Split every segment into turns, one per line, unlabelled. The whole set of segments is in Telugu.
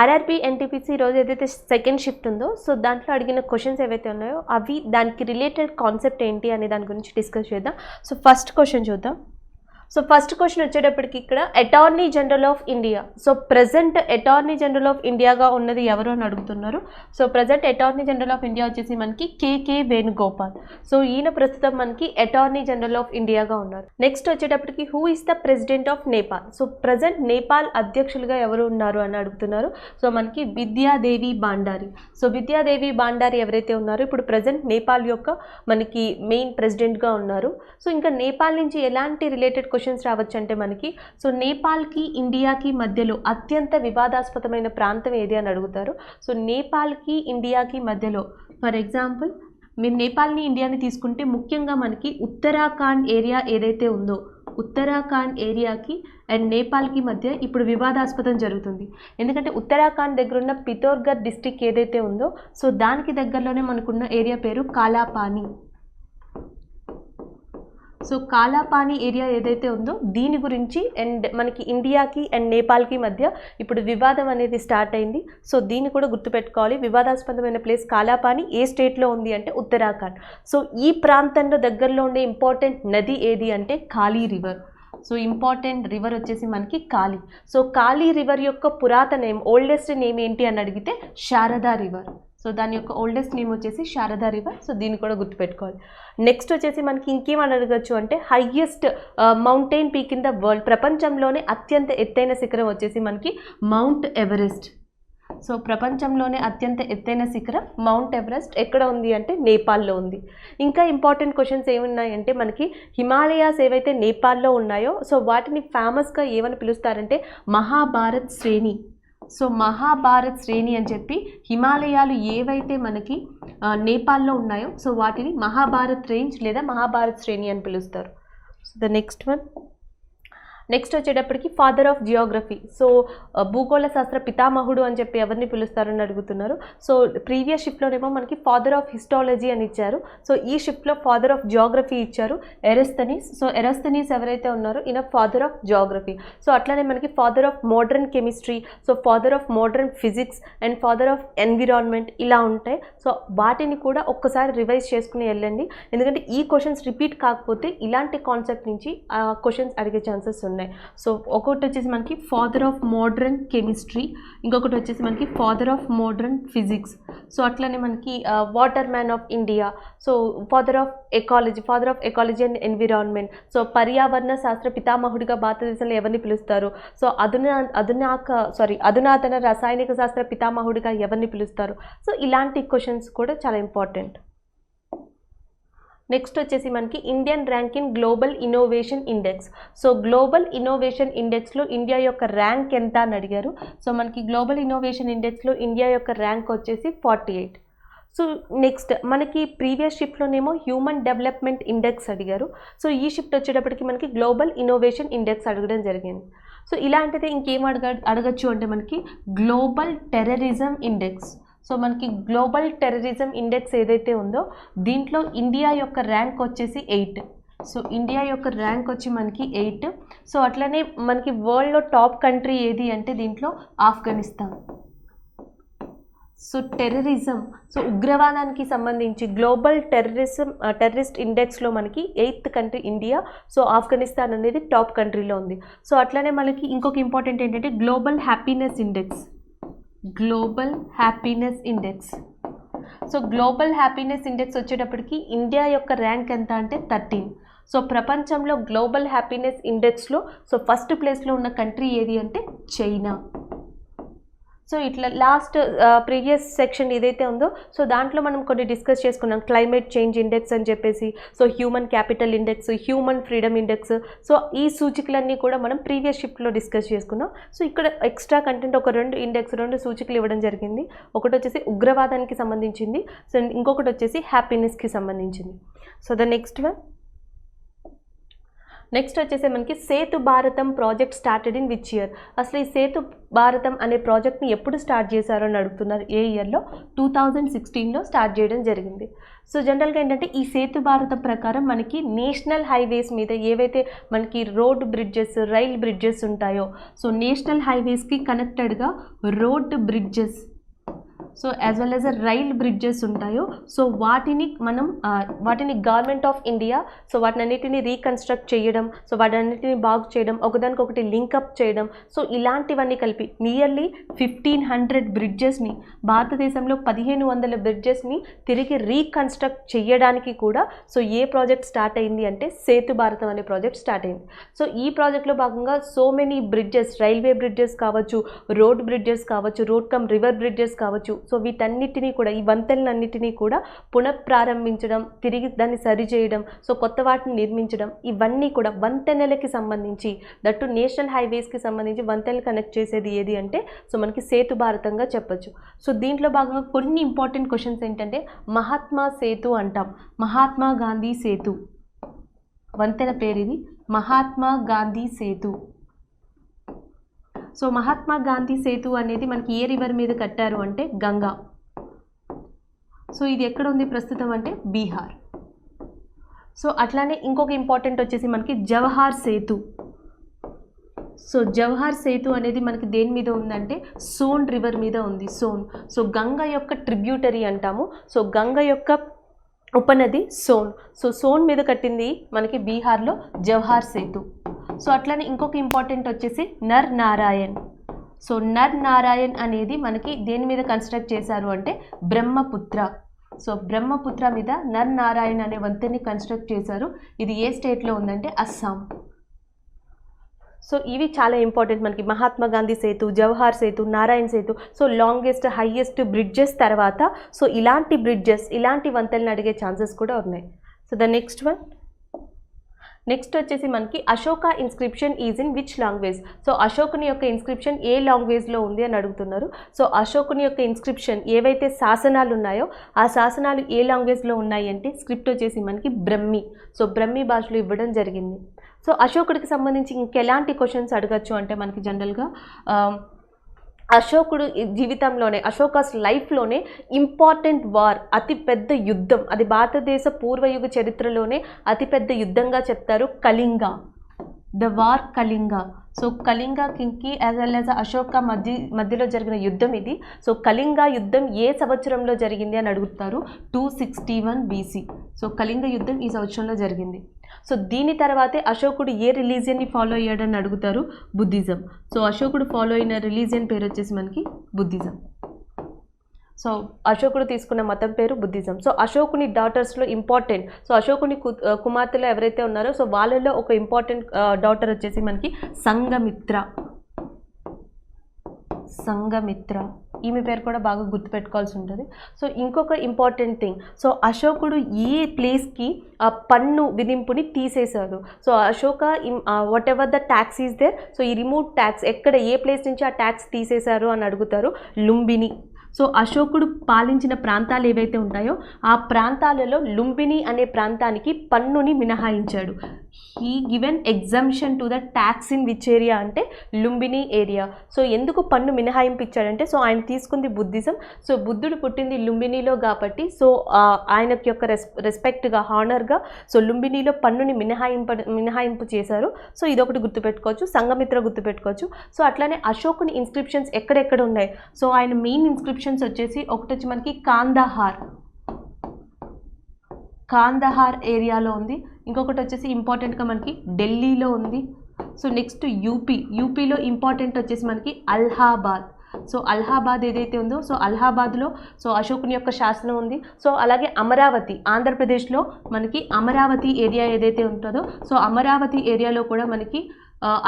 ఆర్ఆర్బీ ఎన్టీపీసీ రోజు ఏదైతే సెకండ్ షిఫ్ట్ ఉందో సో దాంట్లో అడిగిన క్వశ్చన్స్ ఏవైతే ఉన్నాయో అవి దానికి రిలేటెడ్ కాన్సెప్ట్ ఏంటి అనే దాని గురించి డిస్కస్ చేద్దాం. సో ఫస్ట్ క్వశ్చన్ చూద్దాం. సో ఫస్ట్ క్వశ్చన్ వచ్చేటప్పటికి ఇక్కడ attorney general of India. So present attorney general of ఇండియాగా ఉన్నది ఎవరు అని అడుగుతున్నారు. So present attorney general of India వచ్చేసి మనకి కేకే వేణుగోపాల్. సో ఈయన ప్రస్తుతం మనకి అటార్నీ జనరల్ ఆఫ్ ఇండియాగా ఉన్నారు. నెక్స్ట్ వచ్చేటప్పటికి who is the president of Nepal. So present Nepal అధ్యక్షులుగా ఎవరు ఉన్నారు అని అడుగుతున్నారు. సో మనకి విద్యాదేవి బాండారి. సో విద్యాదేవి బాండారి ఎవరైతే ఉన్నారో ఇప్పుడు ప్రజెంట్ నేపాల్ యొక్క మనకి మెయిన్ ప్రెసిడెంట్గా ఉన్నారు. సో ఇంకా నేపాల్ నుంచి ఎలాంటి రిలేటెడ్ క్వశ్చన్స్ రావచ్చు అంటే మనకి సో నేపాల్కి ఇండియాకి మధ్యలో అత్యంత వివాదాస్పదమైన ప్రాంతం ఏది అని అడుగుతారు. సో నేపాల్కి ఇండియాకి మధ్యలో ఫర్ ఎగ్జాంపుల్ మీరు నేపాల్ని ఇండియాని తీసుకుంటే ముఖ్యంగా మనకి ఉత్తరాఖండ్ ఏరియా ఏదైతే ఉందో ఉత్తరాఖండ్ ఏరియాకి అండ్ నేపాల్కి మధ్య ఇప్పుడు వివాదాస్పదం జరుగుతుంది. ఎందుకంటే ఉత్తరాఖండ్ దగ్గర ఉన్న పితోర్గఢ్ డిస్ట్రిక్ట్ ఏదైతే ఉందో సో దానికి దగ్గరలోనే మనకున్న ఏరియా పేరు కాలాపాని. సో కాలాపాని ఏరియా ఏదైతే ఉందో దీని గురించి అండ్ మనకి ఇండియాకి అండ్ నేపాల్కి మధ్య ఇప్పుడు వివాదం అనేది స్టార్ట్ అయింది. సో దీన్ని కూడా గుర్తుపెట్టుకోవాలి. వివాదాస్పదమైన ప్లేస్ కాలాపాని ఏ స్టేట్లో ఉంది అంటే ఉత్తరాఖండ్. సో ఈ ప్రాంతంలో దగ్గరలో ఉండే ఇంపార్టెంట్ నది ఏది అంటే కాళీ రివర్. సో ఇంపార్టెంట్ రివర్ వచ్చేసి మనకి కాళీ. సో కాళీ రివర్ యొక్క పురాతన నేమ్ ఓల్డెస్ట్ నేమ్ ఏంటి అని అడిగితే శారదా రివర్. సో దాని యొక్క ఓల్డెస్ట్ నేమ్ వచ్చేసి శారదా రివర్. సో దీన్ని కూడా గుర్తుపెట్టుకోవాలి. నెక్స్ట్ వచ్చేసి మనకి ఇంకేమని అడగచ్చు అంటే highest mountain peak in the world. ప్రపంచంలోనే అత్యంత ఎత్తైన శిఖరం వచ్చేసి మనకి మౌంట్ ఎవరెస్ట్. సో ప్రపంచంలోనే అత్యంత ఎత్తైన శిఖరం మౌంట్ ఎవరెస్ట్ ఎక్కడ ఉంది అంటే నేపాల్లో ఉంది. ఇంకా ఇంపార్టెంట్ క్వశ్చన్స్ ఏమున్నాయంటే మనకి హిమాలయాస్ ఏవైతే నేపాల్లో ఉన్నాయో సో వాటిని ఫేమస్గా ఏమని పిలుస్తారంటే మహాభారత్ శ్రేణి. సో మహాభారత్ శ్రేణి అని చెప్పి హిమాలయాలు ఏవైతే మనకి నేపాల్లో ఉన్నాయో సో వాటిని మహాభారత్ రేంజ్ లేదా మహాభారత్ శ్రేణి అని పిలుస్తారు. సో ద నెక్స్ట్ వచ్చేటప్పటికి ఫాదర్ ఆఫ్ జియోగ్రఫీ. సో భూగోళ శాస్త్ర పితామహుడు అని చెప్పి ఎవరిని పిలుస్తారని అడుగుతున్నారు. సో ప్రీవియస్ షిఫ్ట్లోనేమో మనకి ఫాదర్ ఆఫ్ హిస్టాలజీ అని ఇచ్చారు. సో ఈ షిఫ్ట్లో ఫాదర్ ఆఫ్ జియోగ్రఫీ ఇచ్చారు ఎరస్తనీస్. సో ఎరస్తనీస్ ఎవరైతే ఉన్నారో ఈయన ఫాదర్ ఆఫ్ జియోగ్రఫీ. సో అట్లానే మనకి father of modern chemistry, so father of modern physics and father of environment ఇలా ఉంటాయి. సో వాటిని కూడా ఒక్కసారి రివైజ్ చేసుకుని వెళ్ళండి. ఎందుకంటే ఈ క్వశ్చన్స్ రిపీట్ కాకపోతే ఇలాంటి కాన్సెప్ట్ నుంచి క్వశ్చన్స్ అడిగే ఛాన్సెస్ ఉన్నాయి. సో ఒకటి వచ్చేసి మనకి ఫాదర్ ఆఫ్ మోడర్న్ కెమిస్ట్రీ, ఇంకొకటి వచ్చేసి మనకి father of modern physics. So అట్లనే మనకి water man of India, so father of ecology and environment. So పర్యావరణ శాస్త్ర పితామహుడిగా భారతదేశంలో ఎవరిని పిలుస్తారు. సో అధునాతన రసాయనిక శాస్త్ర పితామహుడిగా ఎవరిని పిలుస్తారు. సో ఇలాంటి క్వశ్చన్స్ కూడా చాలా ఇంపార్టెంట్. నెక్స్ట్ వచ్చేసి మనకి Indian rank in global innovation index. So global innovation ఇండెక్స్లో ఇండియా యొక్క ర్యాంక్ ఎంత అని అడిగారు. సో మనకి గ్లోబల్ ఇన్నోవేషన్ ఇండెక్స్లో ఇండియా యొక్క ర్యాంక్ వచ్చేసి 48. సో నెక్స్ట్ మనకి ప్రీవియస్ షిఫ్ట్లోనేమో హ్యూమన్ డెవలప్మెంట్ ఇండెక్స్ అడిగారు. సో ఈ షిఫ్ట్ వచ్చేటప్పటికి మనకి గ్లోబల్ ఇన్నోవేషన్ ఇండెక్స్ అడగడం జరిగింది. సో ఇలాంటిదే ఇంకేం అడగచ్చు అంటే మనకి గ్లోబల్ టెర్రరిజం ఇండెక్స్. సో మనకి గ్లోబల్ టెర్రరిజం ఇండెక్స్ ఏదైతే ఉందో దీంట్లో ఇండియా యొక్క ర్యాంక్ వచ్చేసి 8. సో ఇండియా యొక్క ర్యాంక్ వచ్చి మనకి 8. సో అట్లనే మనకి వరల్డ్లో టాప్ కంట్రీ ఏది అంటే దీంట్లో ఆఫ్ఘనిస్తాన్. సో టెర్రరిజం, సో ఉగ్రవాదానికి సంబంధించి గ్లోబల్ టెర్రరిస్ట్ ఇండెక్స్లో మనకి 8th country India. So Afghanistan అనేది టాప్ కంట్రీలో ఉంది. సో అట్లనే మనకి ఇంకొక ఇంపార్టెంట్ ఏంటంటే global happiness index. So global happiness index వచ్చేటప్పటికి ఇండియా యొక్క ర్యాంక్ ఎంత అంటే 13. సో ప్రపంచంలో గ్లోబల్ హ్యాపీనెస్ ఇండెక్స్లో సో ఫస్ట్ ప్లేస్లో ఉన్న కంట్రీ ఏది అంటే చైనా. సో ఇట్లా లాస్ట్ ప్రీవియస్ సెక్షన్ ఏదైతే ఉందో సో దాంట్లో మనం కొన్ని డిస్కస్ చేసుకున్నాం. క్లైమేట్ చేంజ్ ఇండెక్స్ అని చెప్పేసి, so human capital index, human freedom index. So ఈ సూచికలన్నీ కూడా మనం ప్రీవియస్ షిఫ్ట్లో డిస్కస్ చేసుకున్నాం. సో ఇక్కడ ఎక్స్ట్రా కంటెంట్ ఒక 2 సూచికలు ఇవ్వడం జరిగింది. ఒకటి వచ్చేసి ఉగ్రవాదానికి సంబంధించింది, సో ఇంకొకటి వచ్చేసి హ్యాపీనెస్కి సంబంధించింది. So the next one next వచ్చేసి మనకి Setu Bharatam project started in which year? అసలు ఈ సేతు భారతం అనే ప్రాజెక్ట్ని ఎప్పుడు స్టార్ట్ చేశారో అని అడుగుతున్నారు. ఏ ఇయర్లో? 2016లో స్టార్ట్ చేయడం జరిగింది. సో జనరల్గా ఏంటంటే ఈ సేతు భారతం ప్రకారం మనకి నేషనల్ హైవేస్ మీద ఏవైతే మనకి రోడ్ బ్రిడ్జెస్, రైల్ బ్రిడ్జెస్ ఉంటాయో, సో నేషనల్ హైవేస్కి కనెక్టెడ్గా road bridges, so as well as rail bridges ఉంటాయో, సో వాటిని గవర్నమెంట్ ఆఫ్ ఇండియా సో వాటినన్నిటిని రీకన్స్ట్రక్ట్ చేయడం, సో వాటన్నిటిని బాగు చేయడం, ఒకదానికొకటి లింకప్ చేయడం, సో ఇలాంటివన్నీ కలిపి నియర్లీ 1500 బ్రిడ్జెస్ని, భారతదేశంలో 1500 బ్రిడ్జెస్ని తిరిగి రీకన్స్ట్రక్ట్ చేయడానికి కూడా సో ఏ ప్రాజెక్ట్ స్టార్ట్ అయింది అంటే సేతు భారతం అనే ప్రాజెక్ట్ స్టార్ట్ అయింది. సో ఈ ప్రాజెక్ట్లో భాగంగా so many bridges, railway bridges కావచ్చు, రోడ్ బ్రిడ్జెస్ కావచ్చు, రోడ్ కమ్ రివర్ బ్రిడ్జెస్ కావచ్చు, సో వీటన్నిటినీ కూడా, ఈ వంతెనలన్నిటినీ కూడా పునఃప్రారంభించడం, తిరిగి దాన్ని సరిచేయడం, సో కొత్త వాటిని నిర్మించడం, ఇవన్నీ కూడా వంతెనలకి సంబంధించి, దట్టు నేషనల్ హైవేస్కి సంబంధించి వంతెనలు కనెక్ట్ చేసేది ఏది అంటే సో మనకి సేతు భారతంగా చెప్పొచ్చు. సో దీంట్లో భాగంగా కొన్ని ఇంపార్టెంట్ క్వశ్చన్స్ ఏంటంటే, మహాత్మా సేతు అంటాం, మహాత్మా గాంధీ సేతు వంతెన పేరు ఇది, మహాత్మా గాంధీ సేతు. సో మహాత్మా గాంధీ సేతు అనేది మనకి ఏ రివర్ మీద కట్టారు అంటే గంగా. సో ఇది ఎక్కడ ఉంది ప్రస్తుతం అంటే బీహార్. సో అట్లానే ఇంకొక ఇంపార్టెంట్ వచ్చేసి మనకి జవహర్ సేతు. సో జవహర్ సేతు అనేది మనకి దేని మీద ఉందంటే సోన్ రివర్ మీద ఉంది, సోన్. సో గంగా యొక్క ట్రిబ్యూటరీ అంటాము, సో గంగా యొక్క ఉపనది సోన్. సో సోన్ మీద కట్టింది మనకి బీహార్లో జవహర్ సేతు. సో అట్లనే ఇంకొక ఇంపార్టెంట్ వచ్చేసి నర్ నారాయణ్. సో నర్ నారాయణ్ అనేది మనకి దేని మీద కన్స్ట్రక్ట్ చేశారు అంటే బ్రహ్మపుత్ర. సో బ్రహ్మపుత్ర మీద నర్ నారాయణ్ అనే వంతెన్ని కన్స్ట్రక్ట్ చేశారు. ఇది ఏ స్టేట్లో ఉందంటే అస్సాం. సో ఇవి చాలా ఇంపార్టెంట్ మనకి, Mahatma Gandhi Setu, Jawahar Setu, Narayan Setu. So longest, highest bridges తర్వాత సో ఇలాంటి బ్రిడ్జెస్, ఇలాంటి వంతెనలు అడిగే ఛాన్సెస్ కూడా ఉన్నాయి. So the next one, next వచ్చేసి మనకి Ashoka inscription is in which language? So అశోకుని యొక్క ఇన్స్క్రిప్షన్ ఏ లాంగ్వేజ్లో ఉంది అని అడుగుతున్నారు. సో అశోకుని యొక్క ఇన్స్క్రిప్షన్ ఏవైతే శాసనాలు ఉన్నాయో ఆ శాసనాలు ఏ లాంగ్వేజ్లో ఉన్నాయి అంటే స్క్రిప్ట్ వచ్చేసి మనకి బ్రహ్మి. సో బ్రహ్మి భాషలో ఇవ్వడం జరిగింది. సో అశోకుడికి సంబంధించి ఇంకెలాంటి క్వశ్చన్స్ అడగచ్చు అంటే మనకి జనరల్గా అశోకుడు జీవితంలోనే, అశోకాస్ లైఫ్లోనే ఇంపార్టెంట్ వార్, అతిపెద్ద యుద్ధం, అది భారతదేశ పూర్వయుగ చరిత్రలోనే అతిపెద్ద యుద్ధంగా చెప్తారు Kalinga, the war Kalinga. So Kalinga కింగ్కి యాజ్ వెల్ యాజ్ అశోక మధ్యలో జరిగిన యుద్ధం ఇది. సో కళింగ యుద్ధం ఏ సంవత్సరంలో జరిగింది అని అడుగుతారు, 261 BC. సో కళింగ యుద్ధం ఈ సంవత్సరంలో జరిగింది. సో దీని తర్వాతే అశోకుడు ఏ రిలీజియన్ని ఫాలో అయ్యాడని అడుగుతారు, బుద్ధిజం. సో అశోకుడు ఫాలో అయిన రిలీజియన్ పేరు వచ్చేసి మనకి బుద్ధిజం. సో అశోకుడు తీసుకున్న మతం పేరు బుద్ధిజం. సో అశోకుని డాటర్స్లో ఇంపార్టెంట్, సో అశోకుని కుమార్తెలు ఎవరైతే ఉన్నారో సో వాళ్ళలో ఒక ఇంపార్టెంట్ డాటర్ వచ్చేసి మనకి సంఘమిత్ర. సంఘమిత్ర ఈమె పేరు కూడా బాగా గుర్తుపెట్టుకోవాల్సి ఉంటుంది. సో ఇంకొక ఇంపార్టెంట్ థింగ్, సో అశోకుడు ఏ ప్లేస్కి ఆ పన్ను విధింపుని తీసేశాడు. So Ashoka whatever the tax is there, so ఈ రిమూవ్ ట్యాక్స్ ఎక్కడ, ఏ ప్లేస్ నుంచి ఆ ట్యాక్స్ తీసేశారు అని అడుగుతారు, లుంబిని. సో అశోకుడు పాలించిన ప్రాంతాలు ఏవైతే ఉంటాయో ఆ ప్రాంతాలలో లుంబిని అనే ప్రాంతానికి పన్నుని మినహాయించాడు. He given exemption to the tax in which area అంటే లుంబిని ఏరియా. సో ఎందుకు పన్ను మినహాయింపు ఇచ్చాడంటే సో ఆయన తీసుకుంది బుద్ధిజం, సో బుద్ధుడు పుట్టింది లుంబినిలో కాబట్టి సో ఆయనకి యొక్క రెస్పెక్ట్గా, హానర్గా సో లుంబినిలో పన్నుని మినహాయింపు చేశారు. సో ఇదొకటి గుర్తుపెట్టుకోవచ్చు, సంఘమిత్ర గుర్తుపెట్టుకోవచ్చు. సో అట్లానే అశోకుని ఇన్స్క్రిప్షన్స్ ఎక్కడెక్కడ ఉన్నాయి, సో ఆయన మెయిన్ ఇన్స్క్రిప్షన్స్ వచ్చేసి ఒకటి వచ్చి మనకి కాందహార్ ఏరియాలో ఉంది. ఇంకొకటి వచ్చేసి ఇంపార్టెంట్గా మనకి ఢిల్లీలో ఉంది. సో నెక్స్ట్ యూపీలో ఇంపార్టెంట్ వచ్చేసి మనకి అలహాబాద్. సో అలహాబాద్ ఏదైతే ఉందో సో అలహాబాద్లో సో అశోకుని యొక్క శాసనం ఉంది. సో అలాగే అమరావతి, ఆంధ్రప్రదేశ్లో మనకి అమరావతి ఏరియా ఏదైతే ఉంటుందో సో అమరావతి ఏరియాలో కూడా మనకి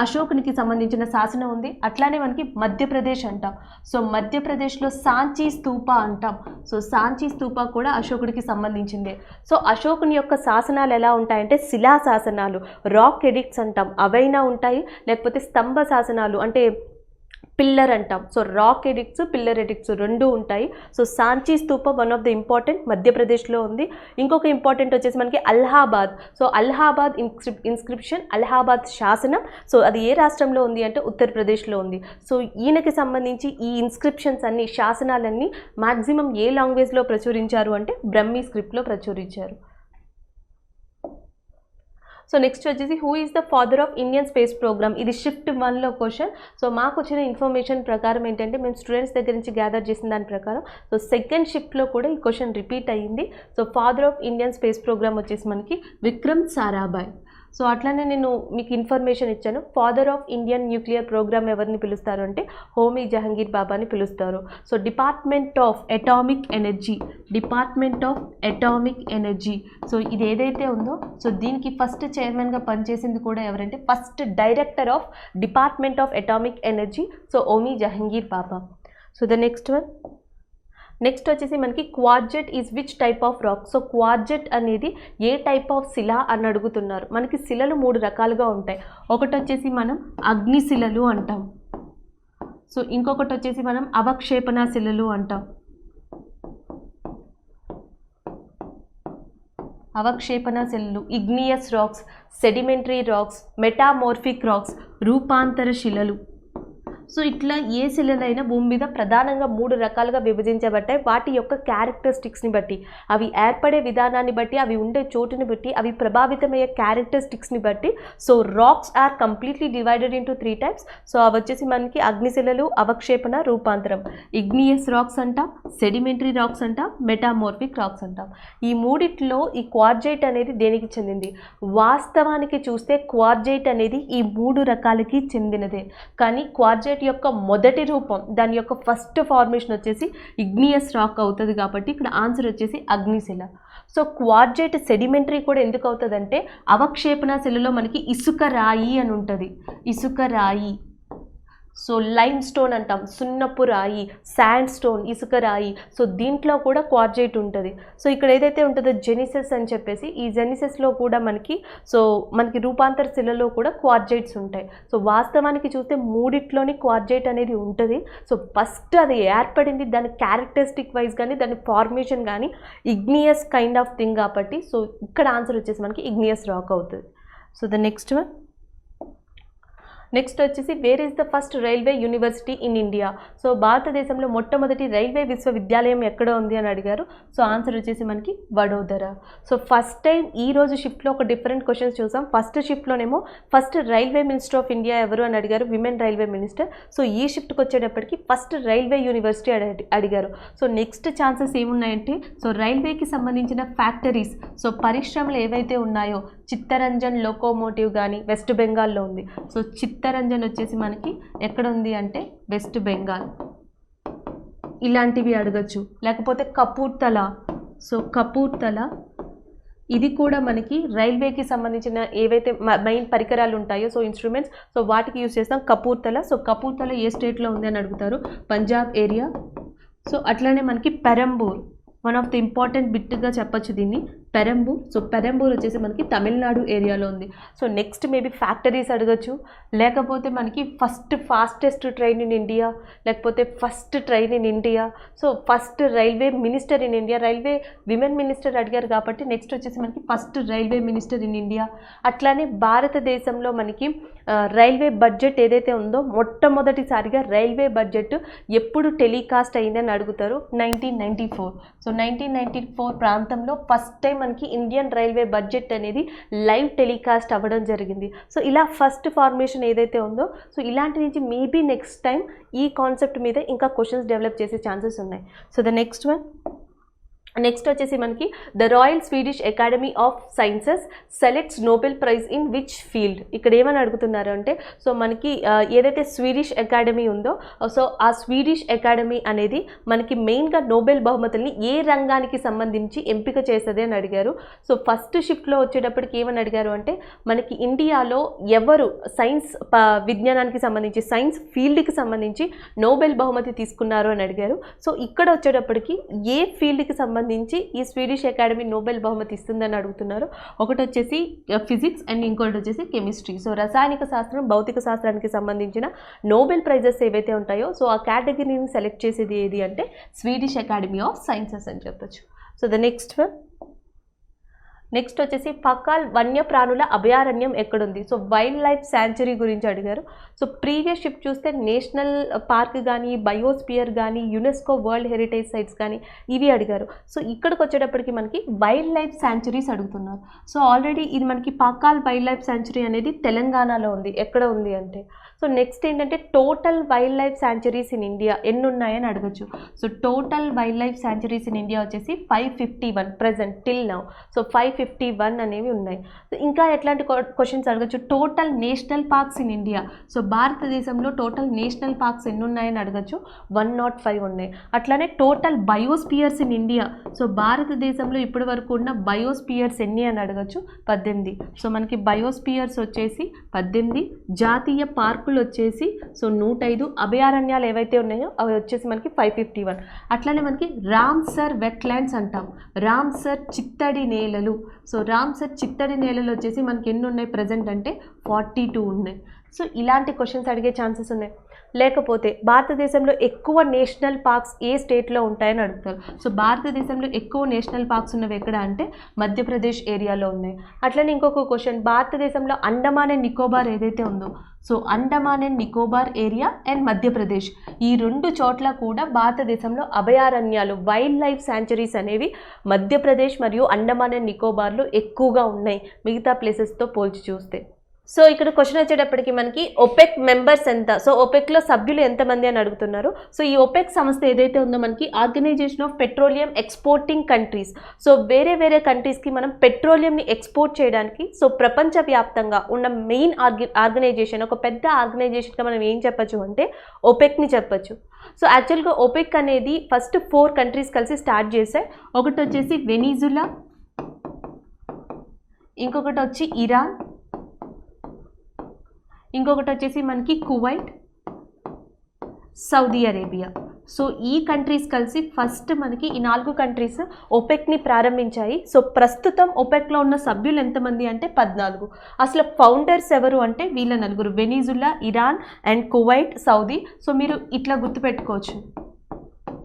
అశోకునికి సంబంధించిన శాసనం ఉంది. అట్లానే మనకి మధ్యప్రదేశ్ అంటాం, సో మధ్యప్రదేశ్లో సాంచీ స్తూప అంటాం. సో సాంచీ స్తూప కూడా అశోకుడికి సంబంధించిందే. సో అశోకుని యొక్క శాసనాలు ఎలా ఉంటాయంటే శిలా శాసనాలు, రాక్ ఎడిక్ట్స్ అంటాం, అవైనా ఉంటాయి. లేకపోతే స్తంభ శాసనాలు అంటే పిల్లర్ అంటాం. So rock edicts, pillar edicts రెండు ఉంటాయి. So Sanchi Stupa one of the important మధ్యప్రదేశ్లో ఉంది. ఇంకొక ఇంపార్టెంట్ వచ్చేసి మనకి అలహాబాద్. సో అలహాబాద్ ఇన్స్క్రిప్షన్, అలహాబాద్ శాసనం. సో అది ఏ రాష్ట్రంలో ఉంది అంటే ఉత్తరప్రదేశ్లో ఉంది. సో ఈయనకి సంబంధించి ఈ ఇన్స్క్రిప్షన్స్ అన్ని, శాసనాలన్నీ మ్యాక్సిమం ఏ లాంగ్వేజ్లో ప్రచురించారు అంటే బ్రహ్మీ స్క్రిప్ట్లో ప్రచురించారు. సో నెక్స్ట్ వచ్చేసి who is the father of Indian space programme. ఇది షిఫ్ట్ 1లో క్వశ్చన్. సో మాకు వచ్చిన ఇన్ఫర్మేషన్ ప్రకారం ఏంటంటే మేము స్టూడెంట్స్ దగ్గర నుంచి గ్యాదర్ చేసిన దాని ప్రకారం సో సెకండ్ షిఫ్ట్లో కూడా ఈ క్వశ్చన్ రిపీట్ అయ్యింది. So father of Indian space programme వచ్చేసి మనకి విక్రమ్ సారాభాయ్. సో అట్లానే నేను మీకు ఇన్ఫర్మేషన్ ఇచ్చాను. Father of Indian nuclear programme ఎవరిని పిలుస్తారు అంటే హోమీ జహంగీర్ బాబాని పిలుస్తారు. So department of atomic energy, department of atomic energy. So ఇది ఏదైతే ఉందో సో దీనికి ఫస్ట్ చైర్మన్గా పనిచేసింది కూడా ఎవరంటే first director of department of atomic energy so Homi Jahangir Bhabha. So the next one, next వచ్చేసి మనకి quartzite is which type of rock. So quartzite అనేది ఏ టైప్ ఆఫ్ శిల అని అడుగుతున్నారు. మనకి శిలలు 3 రకాలుగా ఉంటాయి. ఒకటి వచ్చేసి మనం అగ్నిశిలలు అంటాం. సో ఇంకొకటి వచ్చేసి మనం అవక్షేపణ శిలలు అంటాం. అవక్షేపణ శిలలు, igneous rocks, sedimentary rocks, metamorphic rocks, రూపాంతర శిలలు. సో ఇట్లా ఏ శిలలైనా భూమి మీద ప్రధానంగా 3 రకాలుగా విభజించబడ్డాయి. వాటి యొక్క క్యారెక్టరిస్టిక్స్ని బట్టి, అవి ఏర్పడే విధానాన్ని బట్టి, అవి ఉండే చోటుని బట్టి, అవి ప్రభావితమయ్యే క్యారెక్టరిస్టిక్స్ని బట్టి. So rocks are completely divided into 3 types. So అవి వచ్చేసి మనకి అగ్నిశిలలు, అవక్షేపణ, రూపాంతరం. ఇగ్నియస్ రాక్స్ అంటాం, సెడిమెంటరీ రాక్స్ అంటాం, మెటామోర్ఫిక్ రాక్స్ అంటాం. ఈ మూడిట్లో ఈ క్వార్జైట్ అనేది దేనికి చెందింది? వాస్తవానికి చూస్తే క్వార్జైట్ అనేది ఈ 3 రకాలకి చెందినదే. కానీ క్వార్జైట్ యొక్క మొదటి రూపం, దాని యొక్క ఫస్ట్ ఫార్మేషన్ వచ్చేసి ఇగ్నియస్ రాక్ అవుతుంది. కాబట్టి ఇక్కడ ఆన్సర్ వచ్చేసి అగ్నిశిల. సో క్వార్జైట్ సెడిమెంటరీ కూడా ఎందుకు అవుతుందంటే అవక్షేపణ శిలలో మనకి ఇసుక రాయి అని ఉంటుంది. ఇసుక రాయి, సో లైమ్ స్టోన్ అంటాం, సున్నపు రాయి, శాండ్ స్టోన్, ఇసుక రాయి. సో దీంట్లో కూడా క్వార్జైట్ ఉంటుంది. సో ఇక్కడ ఏదైతే ఉంటుందో జెనిసెస్ అని చెప్పేసి, ఈ జెనిసెస్లో కూడా మనకి రూపాంతర శిలలో కూడా క్వార్జైట్స్ ఉంటాయి. సో వాస్తవానికి చూస్తే మూడిట్లోని క్వార్జైట్ అనేది ఉంటుంది. సో ఫస్ట్ అది ఏర్పడింది దాని క్యారెక్టరిస్టిక్ వైజ్ కానీ దాని ఫార్మేషన్ కానీ ఇగ్నియస్ కైండ్ ఆఫ్ థింగ్ కాబట్టి సో ఇక్కడ ఆన్సర్ వచ్చేసి మనకి ఇగ్నియస్ రాక్ అవుతుంది. So the next one, next వచ్చేసి where is the first railway university in India. So భారతదేశంలో మొట్టమొదటి రైల్వే విశ్వవిద్యాలయం ఎక్కడ ఉంది అని అడిగారు. సో ఆన్సర్ వచ్చేసి మనకి వడోదర. సో ఫస్ట్ టైం ఈ రోజు షిఫ్ట్లో ఒక డిఫరెంట్ క్వశ్చన్స్ చూసాం. ఫస్ట్ షిఫ్ట్లోనేమో first railway minister of India ఎవరు అని అడిగారు, విమెన్ రైల్వే మినిస్టర్. సో ఈ షిఫ్ట్కి వచ్చేటప్పటికి ఫస్ట్ రైల్వే యూనివర్సిటీ అడిగారు. సో నెక్స్ట్ ఛాన్సెస్ ఏమున్నాయంటే సో రైల్వేకి సంబంధించిన ఫ్యాక్టరీస్, సో పరిశ్రమలు ఏవైతే ఉన్నాయో చిత్తరంజన్ లోకోమోటివ్ కానీ వెస్ట్ బెంగాల్లో ఉంది. సో చిత్తరంజన్ వచ్చేసి మనకి ఎక్కడ ఉంది అంటే వెస్ట్ బెంగాల్. ఇలాంటివి అడగచ్చు. లేకపోతే కపూర్తల. సో కపూర్తల ఇది కూడా మనకి రైల్వేకి సంబంధించిన ఏవైతే మెయిన్ పరికరాలు ఉంటాయో సో ఇన్స్ట్రుమెంట్స్ సో వాటికి యూజ్ చేస్తాం కపూర్తల. సో కపూర్తల ఏ స్టేట్లో ఉంది అని అడుగుతారు, పంజాబ్ ఏరియా. సో అట్లానే మనకి Perambur, one of the important బిట్గా చెప్పచ్చు దీన్ని, పెరంబూర్. సో పెరంబూర్ వచ్చేసి మనకి తమిళనాడు ఏరియాలో ఉంది. సో నెక్స్ట్ మేబీ ఫ్యాక్టరీస్ అడగచ్చు, లేకపోతే మనకి ఫాస్టెస్ట్ ట్రైన్ ఇన్ ఇండియా, లేకపోతే first train in India. So first railway minister in India, railway women minister అడిగారు కాబట్టి నెక్స్ట్ వచ్చేసి మనకి first railway minister in India. అట్లానే భారతదేశంలో మనకి రైల్వే బడ్జెట్ ఏదైతే ఉందో మొట్టమొదటిసారిగా రైల్వే బడ్జెట్ ఎప్పుడు టెలికాస్ట్ అయిందని అడుగుతారు, 1994. సో 1994 ప్రాంతంలో ఫస్ట్ టైం మనకి ఇండియన్ రైల్వే బడ్జెట్ అనేది లైవ్ టెలికాస్ట్ అవ్వడం జరిగింది. సో ఇలా ఫస్ట్ ఫార్మేషన్ ఏదైతే ఉందో సో ఇలాంటి నుంచి మేబీ నెక్స్ట్ టైం ఈ కాన్సెప్ట్ మీద ఇంకా క్వశ్చన్స్ డెవలప్ చేసే ఛాన్సెస్ ఉన్నాయి. So the next one, next వచ్చేసి మనకి the royal Swedish academy of sciences selects Nobel prize in which field. ఇక్కడ ఏమని అడుగుతున్నారు అంటే సో మనకి ఏదైతే స్వీడిష్ అకాడమీ ఉందో సో ఆ స్వీడిష్ అకాడమీ అనేది మనకి మెయిన్గా నోబెల్ బహుమతుల్ని ఏ రంగానికి సంబంధించి ఎంపిక చేస్తుంది అని అడిగారు. సో ఫస్ట్ షిఫ్ట్లో వచ్చేటప్పటికి ఏమని అడిగారు అంటే మనకి ఇండియాలో ఎవరు సైన్స్ విజ్ఞానానికి సంబంధించి సైన్స్ ఫీల్డ్కి సంబంధించి నోబెల్ బహుమతి తీసుకున్నారు అని అడిగారు. సో ఇక్కడ వచ్చేటప్పటికి ఏ ఫీల్డ్కి సంబంధించి సంబంధించి ఈ స్వీడిష్ అకాడమీ నోబెల్ బహుమతి ఇస్తుందని అడుగుతున్నారు. ఒకటి వచ్చేసి ఫిజిక్స్ అండ్ ఇంకోటి వచ్చేసి కెమిస్ట్రీ. సో రసాయనిక శాస్త్రం, భౌతిక శాస్త్రానికి సంబంధించిన నోబెల్ ప్రైజెస్ ఏవైతే ఉంటాయో సో ఆ కేటగిరీని సెలెక్ట్ చేసేది ఏది అంటే స్వీడిష్ అకాడమీ ఆఫ్ సైన్సెస్ అని చెప్పొచ్చు. సో ద నెక్స్ట్ వచ్చేసి పకాల్ వన్యప్రాణుల అభయారణ్యం ఎక్కడుంది? సో వైల్డ్ లైఫ్ శాంచురీ గురించి అడిగారు. సో ప్రీవియస్ షిప్ చూస్తే నేషనల్ పార్క్ కానీ, బయోస్పియర్ కానీ, యునెస్కో వరల్డ్ హెరిటేజ్ సైట్స్ కానీ ఇవి అడిగారు. సో ఇక్కడికి వచ్చేటప్పటికి మనకి వైల్డ్ లైఫ్ శాంచురీస్ అడుగుతున్నారు. సో ఆల్రెడీ ఇది మనకి పకాల్ వైల్డ్ లైఫ్ శాంచురీ అనేది తెలంగాణలో ఉంది. ఎక్కడ ఉంది అంటే సో నెక్స్ట్ ఏంటంటే total wild life sanctuaries in India ఎన్ని ఉన్నాయని అడగచ్చు. So total wild life sanctuaries in India వచ్చేసి 551 ప్రజెంట్ టిల్ నౌ. సో 551 అనేవి ఉన్నాయి. సో ఇంకా ఎట్లాంటి క్వశ్చన్స్ అడగచ్చు. Total national parks in India. So భారతదేశంలో టోటల్ నేషనల్ పార్క్స్ ఎన్ని ఉన్నాయని అడగచ్చు. 105 ఉన్నాయి. అట్లానే total biospheres in India. So భారతదేశంలో ఇప్పటి వరకు ఉన్న బయోస్పియర్స్ ఎన్ని అని అడగచ్చు. 18. సో మనకి బయోస్పియర్స్ వచ్చేసి 18, జాతీయ పార్కులు వచ్చేసి సో 105, అభయారణ్యాలు ఏవైతే ఉన్నాయో అవి వచ్చేసి మనకి 551. అట్లానే మనకి రామ్సర్ వెట్లాండ్స్ అంటాం. రామ్సర్ చిత్తడి నేలలు. సో రామ్సర్ చిత్తడి నేలలు వచ్చేసి మనకి ఎన్ని ఉన్నాయి ప్రజెంట్ అంటే 42 ఉన్నాయి. సో ఇలాంటి క్వశ్చన్స్ అడిగే ఛాన్సెస్ ఉన్నాయి. లేకపోతే భారతదేశంలో ఎక్కువ నేషనల్ పార్క్స్ ఏ స్టేట్లో ఉంటాయని అడుగుతారు. సో భారతదేశంలో ఎక్కువ నేషనల్ పార్క్స్ ఉన్నవి ఎక్కడ అంటే మధ్యప్రదేశ్ ఏరియాలో ఉన్నాయి. అట్లనే ఇంకొక క్వశ్చన్, భారతదేశంలో అండమాన్ అండ్ నికోబార్ ఏదైతే ఉందో so Andaman and Nicobar area and Madhya Pradesh ఈ 2 చోట్ల కూడా భారతదేశంలో అభయారణ్యాలు వైల్డ్ లైఫ్ శాంచురీస్ అనేవి మధ్యప్రదేశ్ మరియు అండమాన్ అండ్ నికోబార్లో ఎక్కువగా ఉన్నాయి మిగతా ప్లేసెస్తో పోల్చి చూస్తే. సో ఇక్కడ క్వశ్చన్ వచ్చేటప్పటికి మనకి ఒపెక్ మెంబర్స్ ఎంత? సో ఒపెక్లో సభ్యులు ఎంతమంది అని అడుగుతున్నారు. సో ఈ ఒపెక్ సంస్థ ఏదైతే ఉందో మనకి organisation of petroleum exporting countries. So వేరే వేరే కంట్రీస్కి మనం పెట్రోలియంని ఎక్స్పోర్ట్ చేయడానికి సో ప్రపంచవ్యాప్తంగా ఉన్న మెయిన్ ఆర్గనైజేషన్, ఒక పెద్ద ఆర్గనైజేషన్గా మనం ఏం చెప్పచ్చు అంటే ఒపెక్ని చెప్పచ్చు. సో యాక్చువల్గా ఒపెక్ అనేది ఫస్ట్ 4 కంట్రీస్ కలిసి స్టార్ట్ చేశాయి. ఒకటి వచ్చేసి వెనిజులా, ఇంకొకటి వచ్చి ఇరాన్, ఇంకొకటి వచ్చేసి మనకి కువైట్, సౌదీ అరేబియా. సో ఈ కంట్రీస్ కలిసి ఫస్ట్ మనకి ఈ 4 కంట్రీస్ ఒపెక్ని ప్రారంభించాయి. సో ప్రస్తుతం ఒపెక్లో ఉన్న సభ్యులు ఎంతమంది అంటే 14. అసలు ఫౌండర్స్ ఎవరు అంటే వీళ్ళ 4, Venezuela, Iran and Kuwait, Saudi. So మీరు ఇట్లా గుర్తుపెట్టుకోవచ్చు.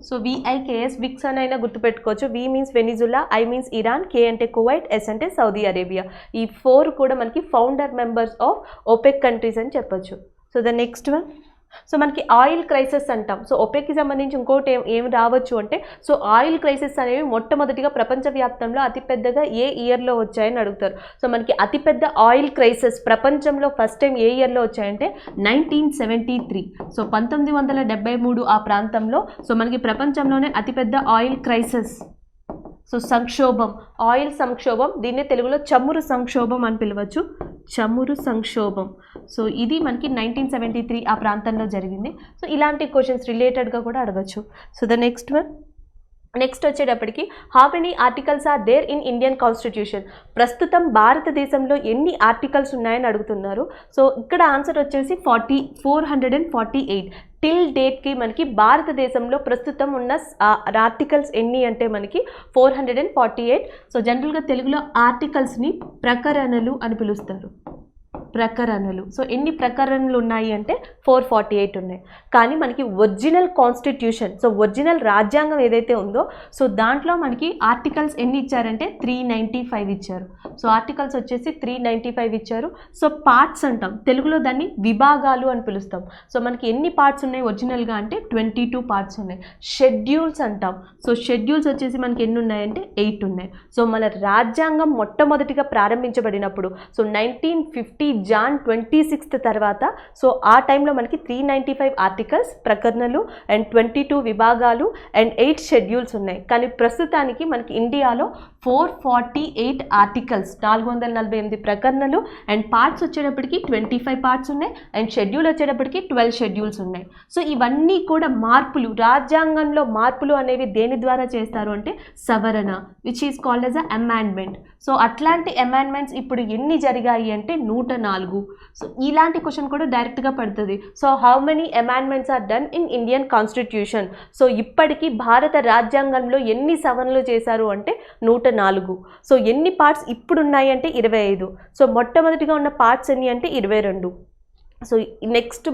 సో VIKS విక్స్ అని అయినా గుర్తుపెట్టుకోవచ్చు. V means Venezuela, I means Iran, K అంటే కువైట్, S అంటే సౌదీ అరేబియా. ఈ 4 కూడా మనకి founder members of OPEC countries అని చెప్పొచ్చు. So the next one, so మనకి ఆయిల్ క్రైసిస్ అంటాం. సో ఒపెక్కి సంబంధించి ఇంకోటి ఏం రావచ్చు అంటే సో ఆయిల్ క్రైసిస్ అనేవి మొట్టమొదటిగా ప్రపంచవ్యాప్తంలో అతిపెద్దగా ఏ ఇయర్లో వచ్చాయని అడుగుతారు. సో మనకి అతిపెద్ద ఆయిల్ క్రైసిస్ ప్రపంచంలో ఫస్ట్ టైం ఏ ఇయర్లో వచ్చాయంటే 1973. సో 1973 ఆ ప్రాంతంలో సో మనకి ప్రపంచంలోనే అతిపెద్ద ఆయిల్ క్రైసిస్, సో సంక్షోభం, ఆయిల్ సంక్షోభం, దీన్నే తెలుగులో చమురు సంక్షోభం అని పిలవచ్చు. చమురు సంక్షోభం. సో ఇది మనకి 1973 ఆ ప్రాంతంలో జరిగింది. సో ఇలాంటి క్వశ్చన్స్ రిలేటెడ్గా కూడా అడగచ్చు. So the next one, next వచ్చేటప్పటికి how many articles are there in Indian constitution? ప్రస్తుతం భారతదేశంలో ఎన్ని ఆర్టికల్స్ ఉన్నాయని అడుగుతున్నారు. సో ఇక్కడ ఆన్సర్ వచ్చేసి 448. టిల్ డేట్కి మనకి భారతదేశంలో ప్రస్తుతం ఉన్న ఆర్టికల్స్ ఎన్ని అంటే మనకి 448. సో జనరల్గా తెలుగులో ఆర్టికల్స్ని ప్రకరణలు అని పిలుస్తారు. ప్రకరణలు. సో ఎన్ని ప్రకరణలు ఉన్నాయి అంటే 448 ఉన్నాయి. కానీ మనకి ఒరిజినల్ కాన్స్టిట్యూషన్, సో ఒరిజినల్ రాజ్యాంగం ఏదైతే ఉందో సో దాంట్లో మనకి ఆర్టికల్స్ ఎన్ని ఇచ్చారంటే 395 ఇచ్చారు. సో ఆర్టికల్స్ వచ్చేసి 395 ఇచ్చారు. సో పార్ట్స్ అంటాం, తెలుగులో దాన్ని విభాగాలు అని పిలుస్తాం. సో మనకి ఎన్ని పార్ట్స్ ఉన్నాయి ఒరిజినల్గా అంటే 22 పార్ట్స్ ఉన్నాయి. షెడ్యూల్స్ అంటాం. సో షెడ్యూల్స్ వచ్చేసి మనకి ఎన్ని ఉన్నాయంటే 8 ఉన్నాయి. సో మన రాజ్యాంగం మొట్టమొదటిగా ప్రారంభించబడినప్పుడు సో 1950 జాన్ 26 తర్వాత సో ఆ టైంలో మనకి 395 ఆర్టికల్స్, ప్రకరణలు అండ్ 22 విభాగాలు అండ్ 8 షెడ్యూల్స్ ఉన్నాయి. కానీ ప్రస్తుతానికి మనకి ఇండియాలో 448 ఆర్టికల్స్, 448 ప్రకరణలు. అండ్ పార్ట్స్ వచ్చేటప్పటికి 25 పార్ట్స్ ఉన్నాయి. అండ్ షెడ్యూల్ వచ్చేటప్పటికి 12 షెడ్యూల్స్ ఉన్నాయి. సో ఇవన్నీ కూడా మార్పులు, రాజ్యాంగంలో మార్పులు అనేవి దేని ద్వారా చేస్తారు అంటే సవరణ, which is called as a amendment. So అట్లాంటి అమెండ్మెంట్స్ ఇప్పుడు ఎన్ని జరిగాయి అంటే 104. సో ఇలాంటి క్వశ్చన్ కూడా డైరెక్ట్గా పడుతుంది. So how many amendments are done in Indian constitution. So ఇప్పటికీ భారత రాజ్యాంగంలో ఎన్ని సవరణలు చేశారు అంటే 104. సో ఎన్ని పార్ట్స్ ఇప్పుడు ఉన్నాయి అంటే 25. సో మొట్టమొదటిగా ఉన్న పార్ట్స్ ఎన్ని అంటే 22. సో నెక్స్ట్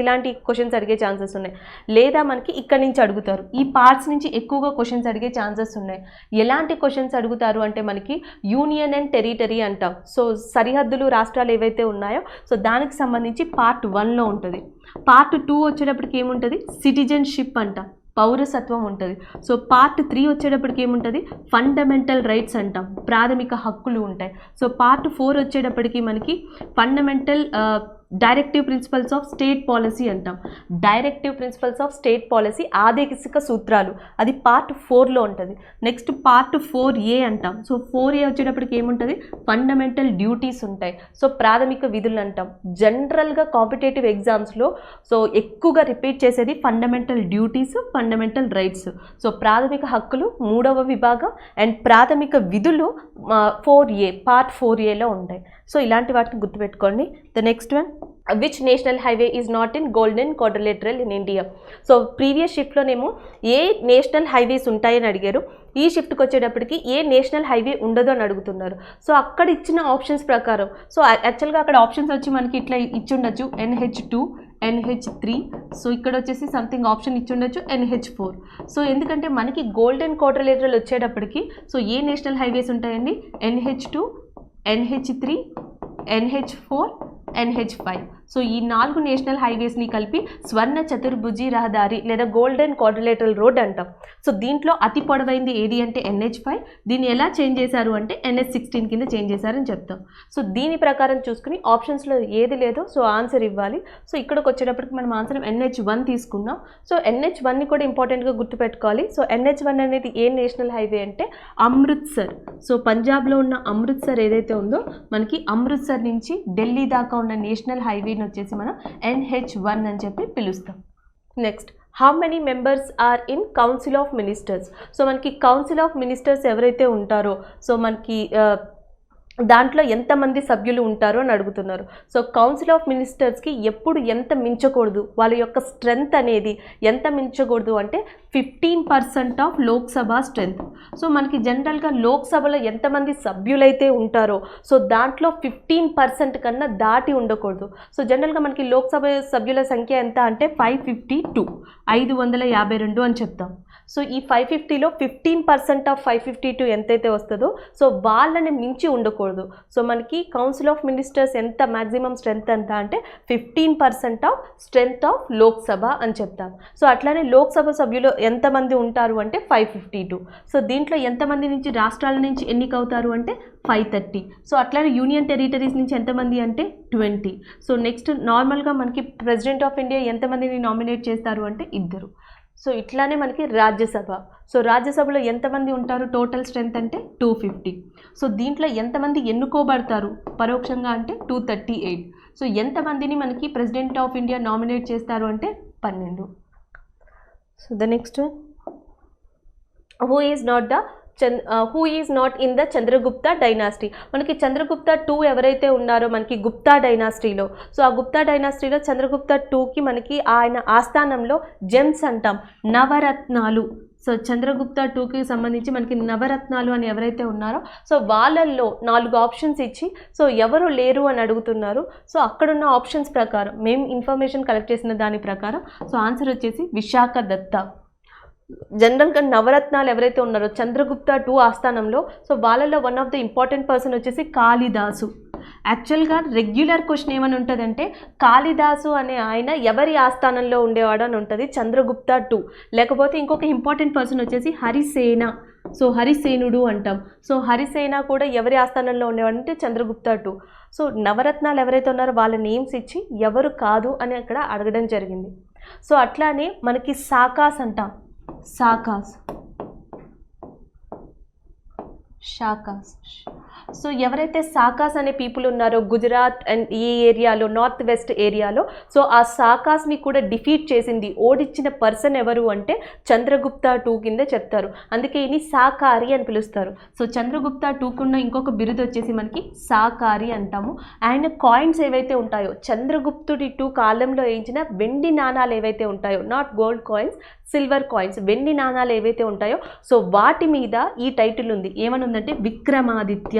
ఇలాంటి క్వశ్చన్స్ అడిగే ఛాన్సెస్ ఉన్నాయి. లేదా మనకి ఇక్కడ నుంచి అడుగుతారు, ఈ పార్ట్స్ నుంచి ఎక్కువగా క్వశ్చన్స్ అడిగే ఛాన్సెస్ ఉన్నాయి. ఎలాంటి క్వశ్చన్స్ అడుగుతారు అంటే మనకి యూనియన్ అండ్ టెరిటరీ అంటాం. సో సరిహద్దులు, రాష్ట్రాలు ఏవైతే ఉన్నాయో సో దానికి సంబంధించి పార్ట్ 1లో ఉంటుంది. పార్ట్ 2 వచ్చేటప్పటికి ఏముంటుంది, సిటిజన్షిప్ అంటాం, పౌరసత్వం ఉంటుంది. సో పార్ట్ 3 వచ్చేటప్పటికి ఏముంటుంది, ఫండమెంటల్ రైట్స్ అంటాం, ప్రాథమిక హక్కులు ఉంటాయి. సో పార్ట్ 4 వచ్చేటప్పటికి మనకి fundamental directive principles of state policy అంటాం. Directive principles of state policy, ఆదేశిక సూత్రాలు, అది పార్ట్ 4లో ఉంటుంది. నెక్స్ట్ పార్ట్ 4A అంటాం. సో 4A వచ్చేటప్పటికి ఏముంటుంది, ఫండమెంటల్ డ్యూటీస్ ఉంటాయి. సో ప్రాథమిక విధులు అంటాం. జనరల్గా కాంపిటేటివ్ ఎగ్జామ్స్లో సో ఎక్కువగా రిపీట్ చేసేది fundamental duties, fundamental rights. So ప్రాథమిక హక్కులు 3వ విభాగం అండ్ ప్రాథమిక విధులు 4A, పార్ట్ 4Aలో ఉంటాయి. సో ఇలాంటి వాటిని గుర్తుపెట్టుకోండి. The next one, which national highway is not in golden quadrilateral in India. So previous షిఫ్ట్లోనేమో ఏ నేషనల్ హైవేస్ ఉంటాయని అడిగారు. ఈ షిఫ్ట్కి వచ్చేటప్పటికి ఏ నేషనల్ హైవే ఉండదు అని అడుగుతున్నారు. సో అక్కడ ఇచ్చిన ఆప్షన్స్ ప్రకారం, సో యాక్చువల్గా అక్కడ ఆప్షన్స్ వచ్చి మనకి ఇట్లా ఇచ్చుండొచ్చు, NH2, NH3. సో ఇక్కడ వచ్చేసి సంథింగ్ ఆప్షన్ ఇచ్చుండొచ్చు NH4. సో ఎందుకంటే మనకి గోల్డెన్ క్వాడ్రిలేటరల్ వచ్చేటప్పటికి సో ఏ నేషనల్ హైవేస్ ఉంటాయండి, NH2, NH3, NH4, NH5. So ఈ 4 నేషనల్ హైవేస్ని కలిపి స్వర్ణ చతుర్భుజి రహదారి లేదా గోల్డెన్ క్వాడ్రిలేటరల్ రోడ్ అంటాం. సో దీంట్లో అతి పొడవైంది ఏది అంటే NH5. దీన్ని ఎలా చేంజ్ చేశారు అంటే NH16 కింద చేంజ్ చేశారని చెప్తాం. సో దీని ప్రకారం చూసుకుని ఆప్షన్స్లో ఏది లేదో సో ఆన్సర్ ఇవ్వాలి. సో ఇక్కడికి వచ్చేటప్పటికి మనం ఆన్సర్ NH1 తీసుకున్నాం. సో NH1ని కూడా ఇంపార్టెంట్గా గుర్తుపెట్టుకోవాలి. సో NH1 అనేది ఏ నేషనల్ హైవే అంటే అమృత్సర్. సో పంజాబ్లో ఉన్న అమృత్సర్ ఏదైతే ఉందో మనకి అమృత్సర్ నుంచి ఢిల్లీ దాకా ఉన్న నేషనల్ హైవేని వచ్చేసి మనం NH1 అని చెప్పి పిలుస్తాం. Next, how many members are in council of ministers. So మనకి కౌన్సిల్ ఆఫ్ మినిస్టర్స్ ఎవరైతే ఉంటారో సో మనకి దాంట్లో ఎంతమంది సభ్యులు ఉంటారో అని అడుగుతున్నారు. సో కౌన్సిల్ ఆఫ్ మినిస్టర్స్కి ఎప్పుడు ఎంత మించకూడదు, వాళ్ళ యొక్క స్ట్రెంగ్త్ అనేది ఎంత మించకూడదు అంటే 15% ఆఫ్ లోక్సభ స్ట్రెంగ్త్. సో మనకి జనరల్గా లోక్సభలో ఎంతమంది సభ్యులైతే ఉంటారో సో దాంట్లో 15% కన్నా దాటి ఉండకూడదు. సో జనరల్గా మనకి లోక్సభ సభ్యుల సంఖ్య ఎంత అంటే 552 అని చెప్తాం. సో ఈ 550లో 15% ఆఫ్ 552 ఎంతైతే వస్తుందో సో వాళ్ళని మించి ఉండకూడదు. సో మనకి కౌన్సిల్ ఆఫ్ మినిస్టర్స్ ఎంత మ్యాక్సిమం స్ట్రెంగ్త్ ఎంత అంటే 15% ఆఫ్ స్ట్రెంగ్త్ ఆఫ్ లోక్సభ అని చెప్తాం. సో అట్లానే లోక్సభ సభ్యులు ఎంతమంది ఉంటారు అంటే 552. సో దీంట్లో ఎంతమంది నుంచి రాష్ట్రాల నుంచి ఎన్నికవుతారు అంటే 530. సో అట్లానే యూనియన్ టెరిటరీస్ నుంచి ఎంతమంది అంటే 20. సో నెక్స్ట్ నార్మల్గా మనకి ప్రెసిడెంట్ ఆఫ్ ఇండియా ఎంతమందిని నామినేట్ చేస్తారు అంటే 2. సో ఇట్లానే మనకి రాజ్యసభ. సో రాజ్యసభలో ఎంతమంది ఉంటారు టోటల్ స్ట్రెంగ్త్ అంటే 250. సో దీంట్లో ఎంతమంది ఎన్నుకోబడతారు పరోక్షంగా అంటే 238. సో ఎంతమందిని మనకి ప్రెసిడెంట్ ఆఫ్ ఇండియా నామినేట్ చేస్తారు అంటే 12. So the next who is not in the Chandragupta dynasty. మనకి చంద్రగుప్త 2 ఎవరైతే ఉన్నారో మనకి గుప్తా డైనాసిటీలో, సో ఆ గుప్తా డైనాసిటీలో చంద్రగుప్త 2కి మనకి ఆయన ఆస్థానంలో జెమ్స్ అంటాం, నవరత్నాలు. సో చంద్రగుప్త 2కి సంబంధించి మనకి నవరత్నాలు అని ఎవరైతే ఉన్నారో సో వాళ్ళల్లో 4 ఆప్షన్స్ ఇచ్చి సో ఎవరు లేరు అని అడుగుతున్నారు. సో అక్కడున్న ఆప్షన్స్ ప్రకారం మేము ఇన్ఫర్మేషన్ కలెక్ట్ చేసిన దాని ప్రకారం సో ఆన్సర్ వచ్చేసి విశాఖ దత్త. జనరల్గా నవరత్నాలు ఎవరైతే ఉన్నారో చంద్రగుప్త 2 ఆస్థానంలో సో వాళ్ళలో one of the important person వచ్చేసి కాళిదాసు. యాక్చువల్గా రెగ్యులర్ క్వశ్చన్ ఏమని ఉంటుందంటే కాళిదాసు అనే ఆయన ఎవరి ఆస్థానంలో ఉండేవాడు అని ఉంటుంది చంద్రగుప్త 2. లేకపోతే ఇంకొక ఇంపార్టెంట్ పర్సన్ వచ్చేసి హరిసేన. సో హరిసేనుడు అంటాం. సో హరిసేన కూడా ఎవరి ఆస్థానంలో ఉండేవాడు అంటే చంద్రగుప్త 2. సో నవరత్నాలు ఎవరైతే ఉన్నారో వాళ్ళ నేమ్స్ ఇచ్చి ఎవరు కాదు అని అక్కడ అడగడం జరిగింది. సో అట్లానే మనకి సాకాస్ అంటాం, సాకాస్. శాకాస్. సో ఎవరైతే సాకాస్ అనే పీపుల్ ఉన్నారో గుజరాత్ అండ్ ఈ ఏరియాలో, నార్త్ వెస్ట్ ఏరియాలో, సో ఆ సాకాస్ని కూడా డిఫీట్ చేసింది, ఓడించిన పర్సన్ ఎవరు అంటే చంద్రగుప్త II కింద చెప్తారు. అందుకే ఈయన సాకారి అని పిలుస్తారు. సో చంద్రగుప్త IIకు ఉన్న ఇంకొక బిరుదు వచ్చేసి మనకి సాకారి అంటాము. ఆయన కాయిన్స్ ఏవైతే ఉంటాయో, చంద్రగుప్తుడి II కాలంలో వేయించిన వెండి నాణాలు ఏవైతే ఉంటాయో, not gold coins, silver coins, వెండి నాణాలు ఏవైతే ఉంటాయో, సో వాటి మీద ఈ టైటిల్ ఉంది. ఏమని ఉందంటే విక్రమాదిత్య.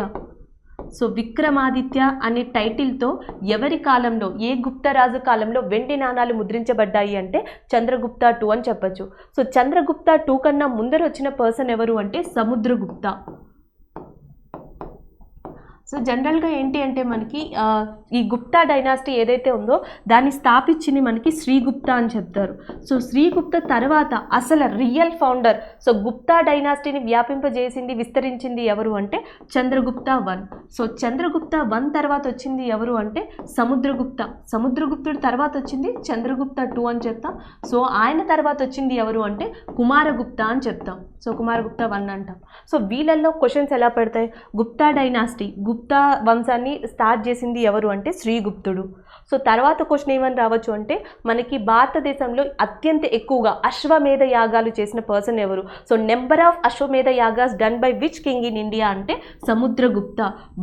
సో విక్రమాదిత్య అనే టైటిల్తో ఎవరి కాలంలో, ఏ గుప్తరాజు కాలంలో వెండి నాణాలు ముద్రించబడ్డాయి అంటే చంద్రగుప్త II అని చెప్పచ్చు. సో చంద్రగుప్త II కన్నా ముందర వచ్చిన పర్సన్ ఎవరు అంటే సముద్రగుప్త. సో జనరల్గా ఏంటి అంటే మనకి ఈ గుప్తా డైనాసిటీ ఏదైతే ఉందో దాన్ని స్థాపించింది మనకి శ్రీగుప్త అని చెప్తారు. సో శ్రీగుప్త తర్వాత అసలు రియల్ ఫౌండర్, సో గుప్తా డైనాసిటీని వ్యాపింపజేసింది, విస్తరించింది ఎవరు అంటే Chandragupta I. So Chandragupta I తర్వాత వచ్చింది ఎవరు అంటే సముద్రగుప్త. సముద్రగుప్తుడి తర్వాత వచ్చింది చంద్రగుప్త II అని చెప్తాం. సో ఆయన తర్వాత వచ్చింది ఎవరు అంటే కుమారగుప్త అని చెప్తాం. సో కుమారగుప్త I అంటాం. సో వీళ్ళల్లో క్వశ్చన్స్ ఎలా పెడతాయి? గుప్తా డైనాసిటీ, గుప్తా వంశాన్ని స్టార్ట్ చేసింది ఎవరు అంటే శ్రీగుప్తుడు. సో తర్వాత క్వశ్చన్ ఏమని రావచ్చు అంటే మనకి భారతదేశంలో అత్యంత ఎక్కువగా అశ్వమేధ యాగాలు చేసిన పర్సన్ ఎవరు? సో నెంబర్ ఆఫ్ అశ్వమేధ యాగాస్ done by which king in India అంటే సముద్రగుప్త.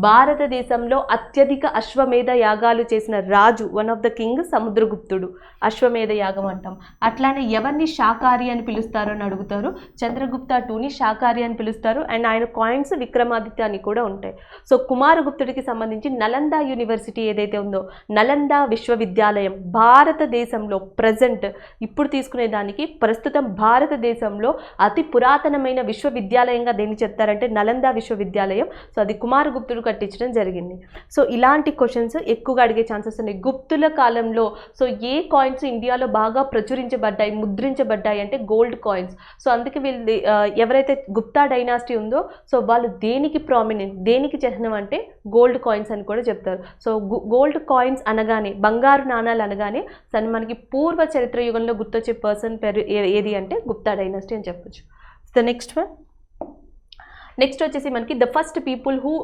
భారతదేశంలో అత్యధిక అశ్వమేధ యాగాలు చేసిన రాజు, వన్ ఆఫ్ ద కింగ్ సముద్రగుప్తుడు. అశ్వమేధ యాగం అంటాం. అట్లానే ఎవరిని శాకారి అని పిలుస్తారు అని అడుగుతారు. చంద్రగుప్త IIని శాకారి అని పిలుస్తారు. అండ్ ఆయన కాయిన్స్ విక్రమాదిత్య అని కూడా ఉంటాయి. సో కుమారగుప్తుడికి సంబంధించి నలంద యూనివర్సిటీ ఏదైతే ఉందో, నలంద విశ్వవిద్యాలయం భారతదేశంలో ప్రజెంట్ ఇప్పుడు తీసుకునే దానికి ప్రస్తుతం భారతదేశంలో అతి పురాతనమైన విశ్వవిద్యాలయంగా దేన్ని చెప్తారంటే నలంద విశ్వవిద్యాలయం. సో అది కుమారగుప్తుడు కట్టించడం జరిగింది. సో ఇలాంటి క్వశ్చన్స్ ఎక్కువగా అడిగే ఛాన్సెస్ ఉన్నాయి. గుప్తుల కాలంలో సో ఏ కాయిన్స్ ఇండియాలో బాగా ప్రచురించబడ్డాయి, ముద్రించబడ్డాయి అంటే గోల్డ్ కాయిన్స్. సో అందుకే వీళ్ళు ఎవరైతే గుప్తా డైనాసిటీ ఉందో సో వాళ్ళు దేనికి ప్రామినెంట్, దేనికి చిహ్నం అంటే గోల్డ్ కాయిన్స్ అని కూడా చెప్తారు. సో గోల్డ్ కాయిన్స్ అనగానే, బంగారు నాణాలు అనగానే మనకి పూర్వ చరిత్ర యుగంలో గుర్తొచ్చే పర్సన్ పేరు ఏది అంటే గుప్తా డైనాసిటీ అని చెప్పొచ్చు. ద నెక్స్ట్ వచ్చేసి మనకి the first people who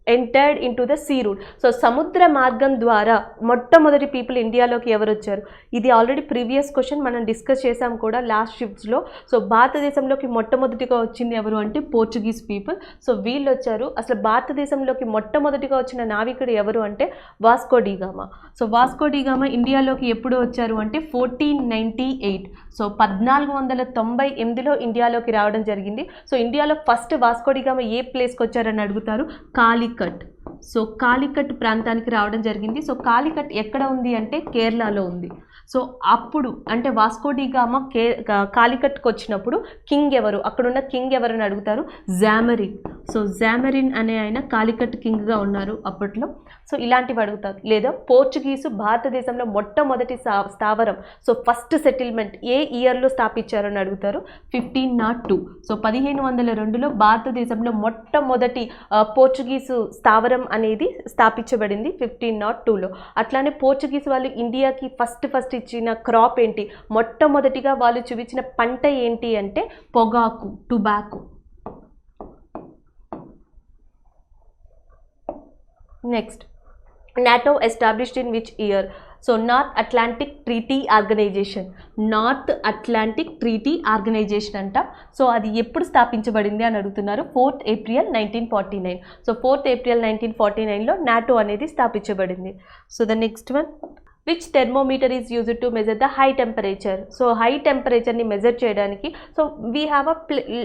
entered in to the sea route. So సముద్ర మార్గం ద్వారా మొట్టమొదటి పీపుల్ ఇండియాలోకి ఎవరు వచ్చారు? ఇది ఆల్రెడీ ప్రీవియస్ క్వశ్చన్ మనం డిస్కస్ చేసాం కూడా లాస్ట్ షిఫ్ట్స్లో. సో భారతదేశంలోకి మొట్టమొదటిగా వచ్చింది ఎవరు అంటే పోర్చుగీస్ పీపుల్. సో వీళ్ళు వచ్చారు. అసలు భారతదేశంలోకి మొట్టమొదటిగా వచ్చిన నావికుడు ఎవరు అంటే Vasco da Gama. So Vasco da Gama ఇండియాలోకి ఎప్పుడు వచ్చారు అంటే 1498. సో 1498లో ఇండియాలోకి రావడం జరిగింది. సో ఇండియాలో ఫస్ట్ వాస్కో డి గామా ఏ ప్లేస్కి వచ్చారని అడుగుతారు? కాలికట్. సో కాలికట్ ప్రాంతానికి రావడం జరిగింది. సో కాలికట్ ఎక్కడ ఉంది అంటే కేరళలో ఉంది. సో అప్పుడు అంటే వాస్కో డి గామా కాలికట్కి వచ్చినప్పుడు కింగ్ ఎవరు, అక్కడున్న కింగ్ ఎవరని అడుగుతారు? జామరిన్. సో జామరిన్ అనే ఆయన కాలికట్ కింగ్గా ఉన్నారు అప్పట్లో. సో ఇలాంటివి అడుగుతారు. లేదా పోర్చుగీసు భారతదేశంలో మొట్టమొదటి స్థావరం, సో ఫస్ట్ సెటిల్మెంట్ ఏ ఇయర్లో స్థాపించారు అని అడుగుతారు? 1502. సో 1502లో భారతదేశంలో మొట్టమొదటి పోర్చుగీసు స్థావరం అనేది స్థాపించబడింది 1502లో. అట్లానే పోర్చుగీసు వాళ్ళు ఇండియాకి ఫస్ట్ ఇచ్చిన క్రాప్ ఏంటి, మొట్టమొదటిగా వాళ్ళు చూపించిన పంట ఏంటి అంటే పొగాకు, tobacco. Next, NATO established in which year? So North Atlantic Treaty Organization. North Atlantic Treaty Organization అంట. సో అది ఎప్పుడు స్థాపించబడింది అని అడుగుతున్నారు? 4th April 1949. So 4th April 1949లో నాటో అనేది స్థాపించబడింది. So the next one, which thermometer is used to measure the high temperature? So high టెంపరేచర్ని మెజర్ చేయడానికి so we have a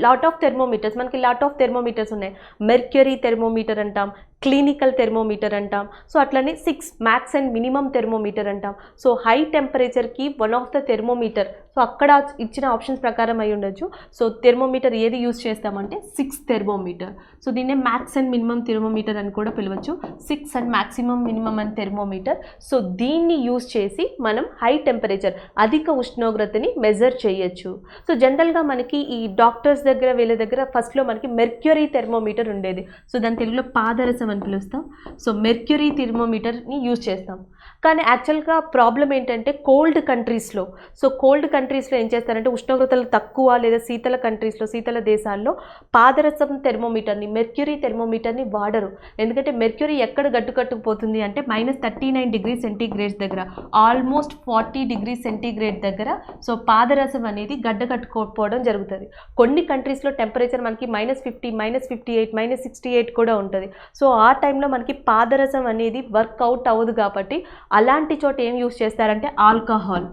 lot of thermometers. మనకి లాట్ ఆఫ్ థెర్మోమీటర్స్ ఉన్నాయి. మెర్క్యూరీ థెర్మోమీటర్ అంటాం, క్లినికల్ థెర్మోమీటర్ అంటాం. సో అట్లనే 6 మ్యాక్స్ అండ్ మినిమమ్ థెర్మోమీటర్ అంటాం. సో హై టెంపరేచర్కి one of the thermometer, so అక్కడ ఇచ్చిన ఆప్షన్స్ ప్రకారం అయి ఉండొచ్చు. సో థెర్మోమీటర్ ఏది యూజ్ చేస్తామంటే 6 థెర్మోమీటర్. సో దీన్నే మ్యాక్స్ అండ్ మినిమమ్ థెర్మోమీటర్ అని కూడా పిలవచ్చు. 6 and maximum minimum and thermometer. So దీన్ని యూజ్ చేసి మనం హై టెంపరేచర్, అధిక ఉష్ణోగ్రతని మెజర్ చేయొచ్చు. సో జనరల్గా మనకి ఈ డాక్టర్స్ దగ్గర వీళ్ళ దగ్గర ఫస్ట్లో మనకి మెర్క్యూరీ థెర్మోమీటర్ ఉండేది. సో దాని తెలుగులో పాదరసం అని పిలుస్తాం. సో మెర్క్యూరీ థెర్మోమీటర్ని యూజ్ చేస్తాం. కానీ యాక్చువల్గా ప్రాబ్లం ఏంటంటే కోల్డ్ కంట్రీస్లో, సో కోల్డ్ కంట్రీస్లో ఏం చేస్తారంటే ఉష్ణోగ్రతలు తక్కువ లేదా శీతల కంట్రీస్లో, శీతల దేశాల్లో పాదరసం థెర్మోమీటర్ని, మెర్క్యూరీ థెర్మోమీటర్ని వాడరు. ఎందుకంటే మెర్క్యూరీ ఎక్కడ గట్టుకట్టుకుపోతుంది అంటే -39 డిగ్రీ సెంటీగ్రేడ్ దగ్గర, ఆల్మోస్ట్ 40 డిగ్రీ సెంటీగ్రేడ్ దగ్గర సో పాదరసం అనేది గడ్డ కట్టుకోకపోవడం జరుగుతుంది. కొన్ని కంట్రీస్లో టెంపరేచర్ మనకి -50, -58, -68 కూడా ఉంటుంది. సో ఆ టైంలో మనకి పాదరసం అనేది వర్కౌట్ అవ్వదు కాబట్టి అలాంటి చోట ఏం యూస్ చేస్తారంటే ఆల్కహాల్.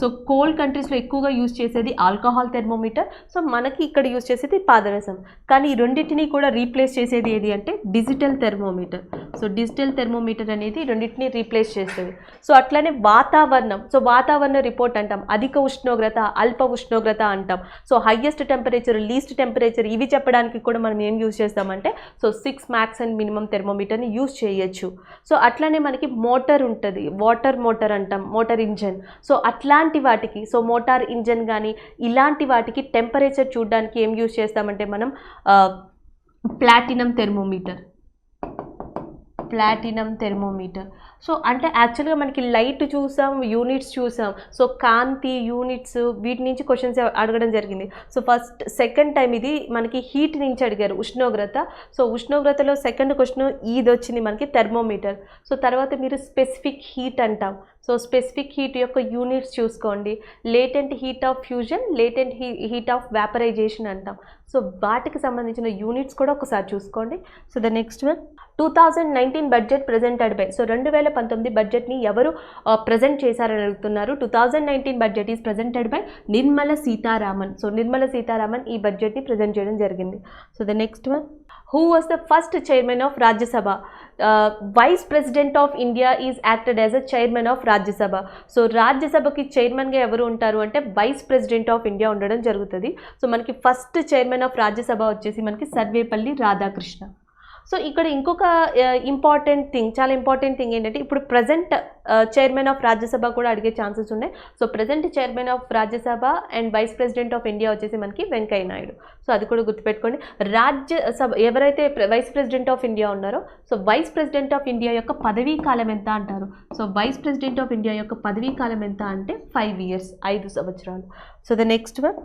సో కోల్డ్ కంట్రీస్లో ఎక్కువగా యూజ్ చేసేది ఆల్కహాల్ థెర్మోమీటర్, సో మనకి ఇక్కడ యూజ్ చేసేది పాదరసం. కానీ ఈ రెండింటిని కూడా రీప్లేస్ చేసేది ఏది అంటే digital thermometer. So digital thermometer అనేది రెండింటిని రీప్లేస్ చేస్తుంది. సో అట్లనే వాతావరణం, సో వాతావరణ రిపోర్ట్ అంటాం, అధిక ఉష్ణోగ్రత, అల్ప ఉష్ణోగ్రత అంటాం. So highest temperature, least temperature ఇవి చెప్పడానికి కూడా మనం ఏం యూజ్ చేస్తామంటే సో 6 మ్యాక్స్ అండ్ మినిమం థెర్మోమీటర్ని యూజ్ చేయొచ్చు. సో అట్లనే మనకి మోటార్ ఉంటుంది, వాటర్ మోటార్ అంటాం, మోటార్ ఇంజన్. సో అట్లాంటి వాటికి, సో మోటార్ ఇంజన్ కానీ ఇలాంటి వాటికి టెంపరేచర్ చూడడానికి ఏం యూజ్ చేస్తామంటే మనం ప్లాటినం థెర్మోమీటర్. సో అంటే యాక్చువల్గా మనకి లైట్ చూసాం, యూనిట్స్ చూసాం, సో కాంతి యూనిట్స్ వీటి నుంచి క్వశ్చన్స్ అడగడం జరిగింది. సో ఫస్ట్ సెకండ్ టైం ఇది మనకి హీట్ నుంచి అడిగారు, ఉష్ణోగ్రత. సో ఉష్ణోగ్రతలో సెకండ్ క్వశ్చన్ ఇది వచ్చింది మనకి థెర్మోమీటర్. సో తర్వాత మీరు స్పెసిఫిక్ హీట్ అంటాం. సో స్పెసిఫిక్ హీట్ యొక్క యూనిట్స్ చూసుకోండి, latent heat of fusion, latent heat of vaporisation అంటాం. సో వాటికి సంబంధించిన యూనిట్స్ కూడా ఒకసారి చూసుకోండి. So the next one 2019 budget presented by, so 2019 బడ్జెట్ని ఎవరు ప్రజెంట్ చేశారని అడుగుతున్నారు. 2019 budget is presented by Nirmala Sitharaman. So Nirmala Sitharaman ఈ బడ్జెట్ని ప్రజెంట్ చేయడం జరిగింది. So the next one who was the first chairman of Rajya Sabha. Vice president of India is acted as a chairman of Rajya Sabha. So రాజ్యసభకి చైర్మన్గా ఎవరు ఉంటారు అంటే వైస్ ప్రెసిడెంట్ ఆఫ్ ఇండియా ఉండడం జరుగుతుంది. సో మనకి ఫస్ట్ చైర్మన్ ఆఫ్ రాజ్యసభ వచ్చేసి మనకి సర్వేపల్లి రాధాకృష్ణ. సో ఇక్కడ ఇంకొక ఇంపార్టెంట్ థింగ్, చాలా ఇంపార్టెంట్ థింగ్ ఏంటంటే ఇప్పుడు ప్రజెంట్ చైర్మన్ ఆఫ్ రాజ్యసభ కూడా అడిగే ఛాన్సెస్ ఉన్నాయి. So present chairman of Rajya Sabha and vice president of India వచ్చేసి మనకి వెంకయ్య నాయుడు. సో అది కూడా గుర్తుపెట్టుకోండి. రాజ్యసభ ఎవరైతే వైస్ ప్రెసిడెంట్ ఆఫ్ ఇండియా ఉన్నారో, so vice president of India యొక్క పదవీ కాలం ఎంత అంటారు. So vice president of India యొక్క పదవీ కాలం ఎంత అంటే 5 years, 5 సంవత్సరాలు. So the next one,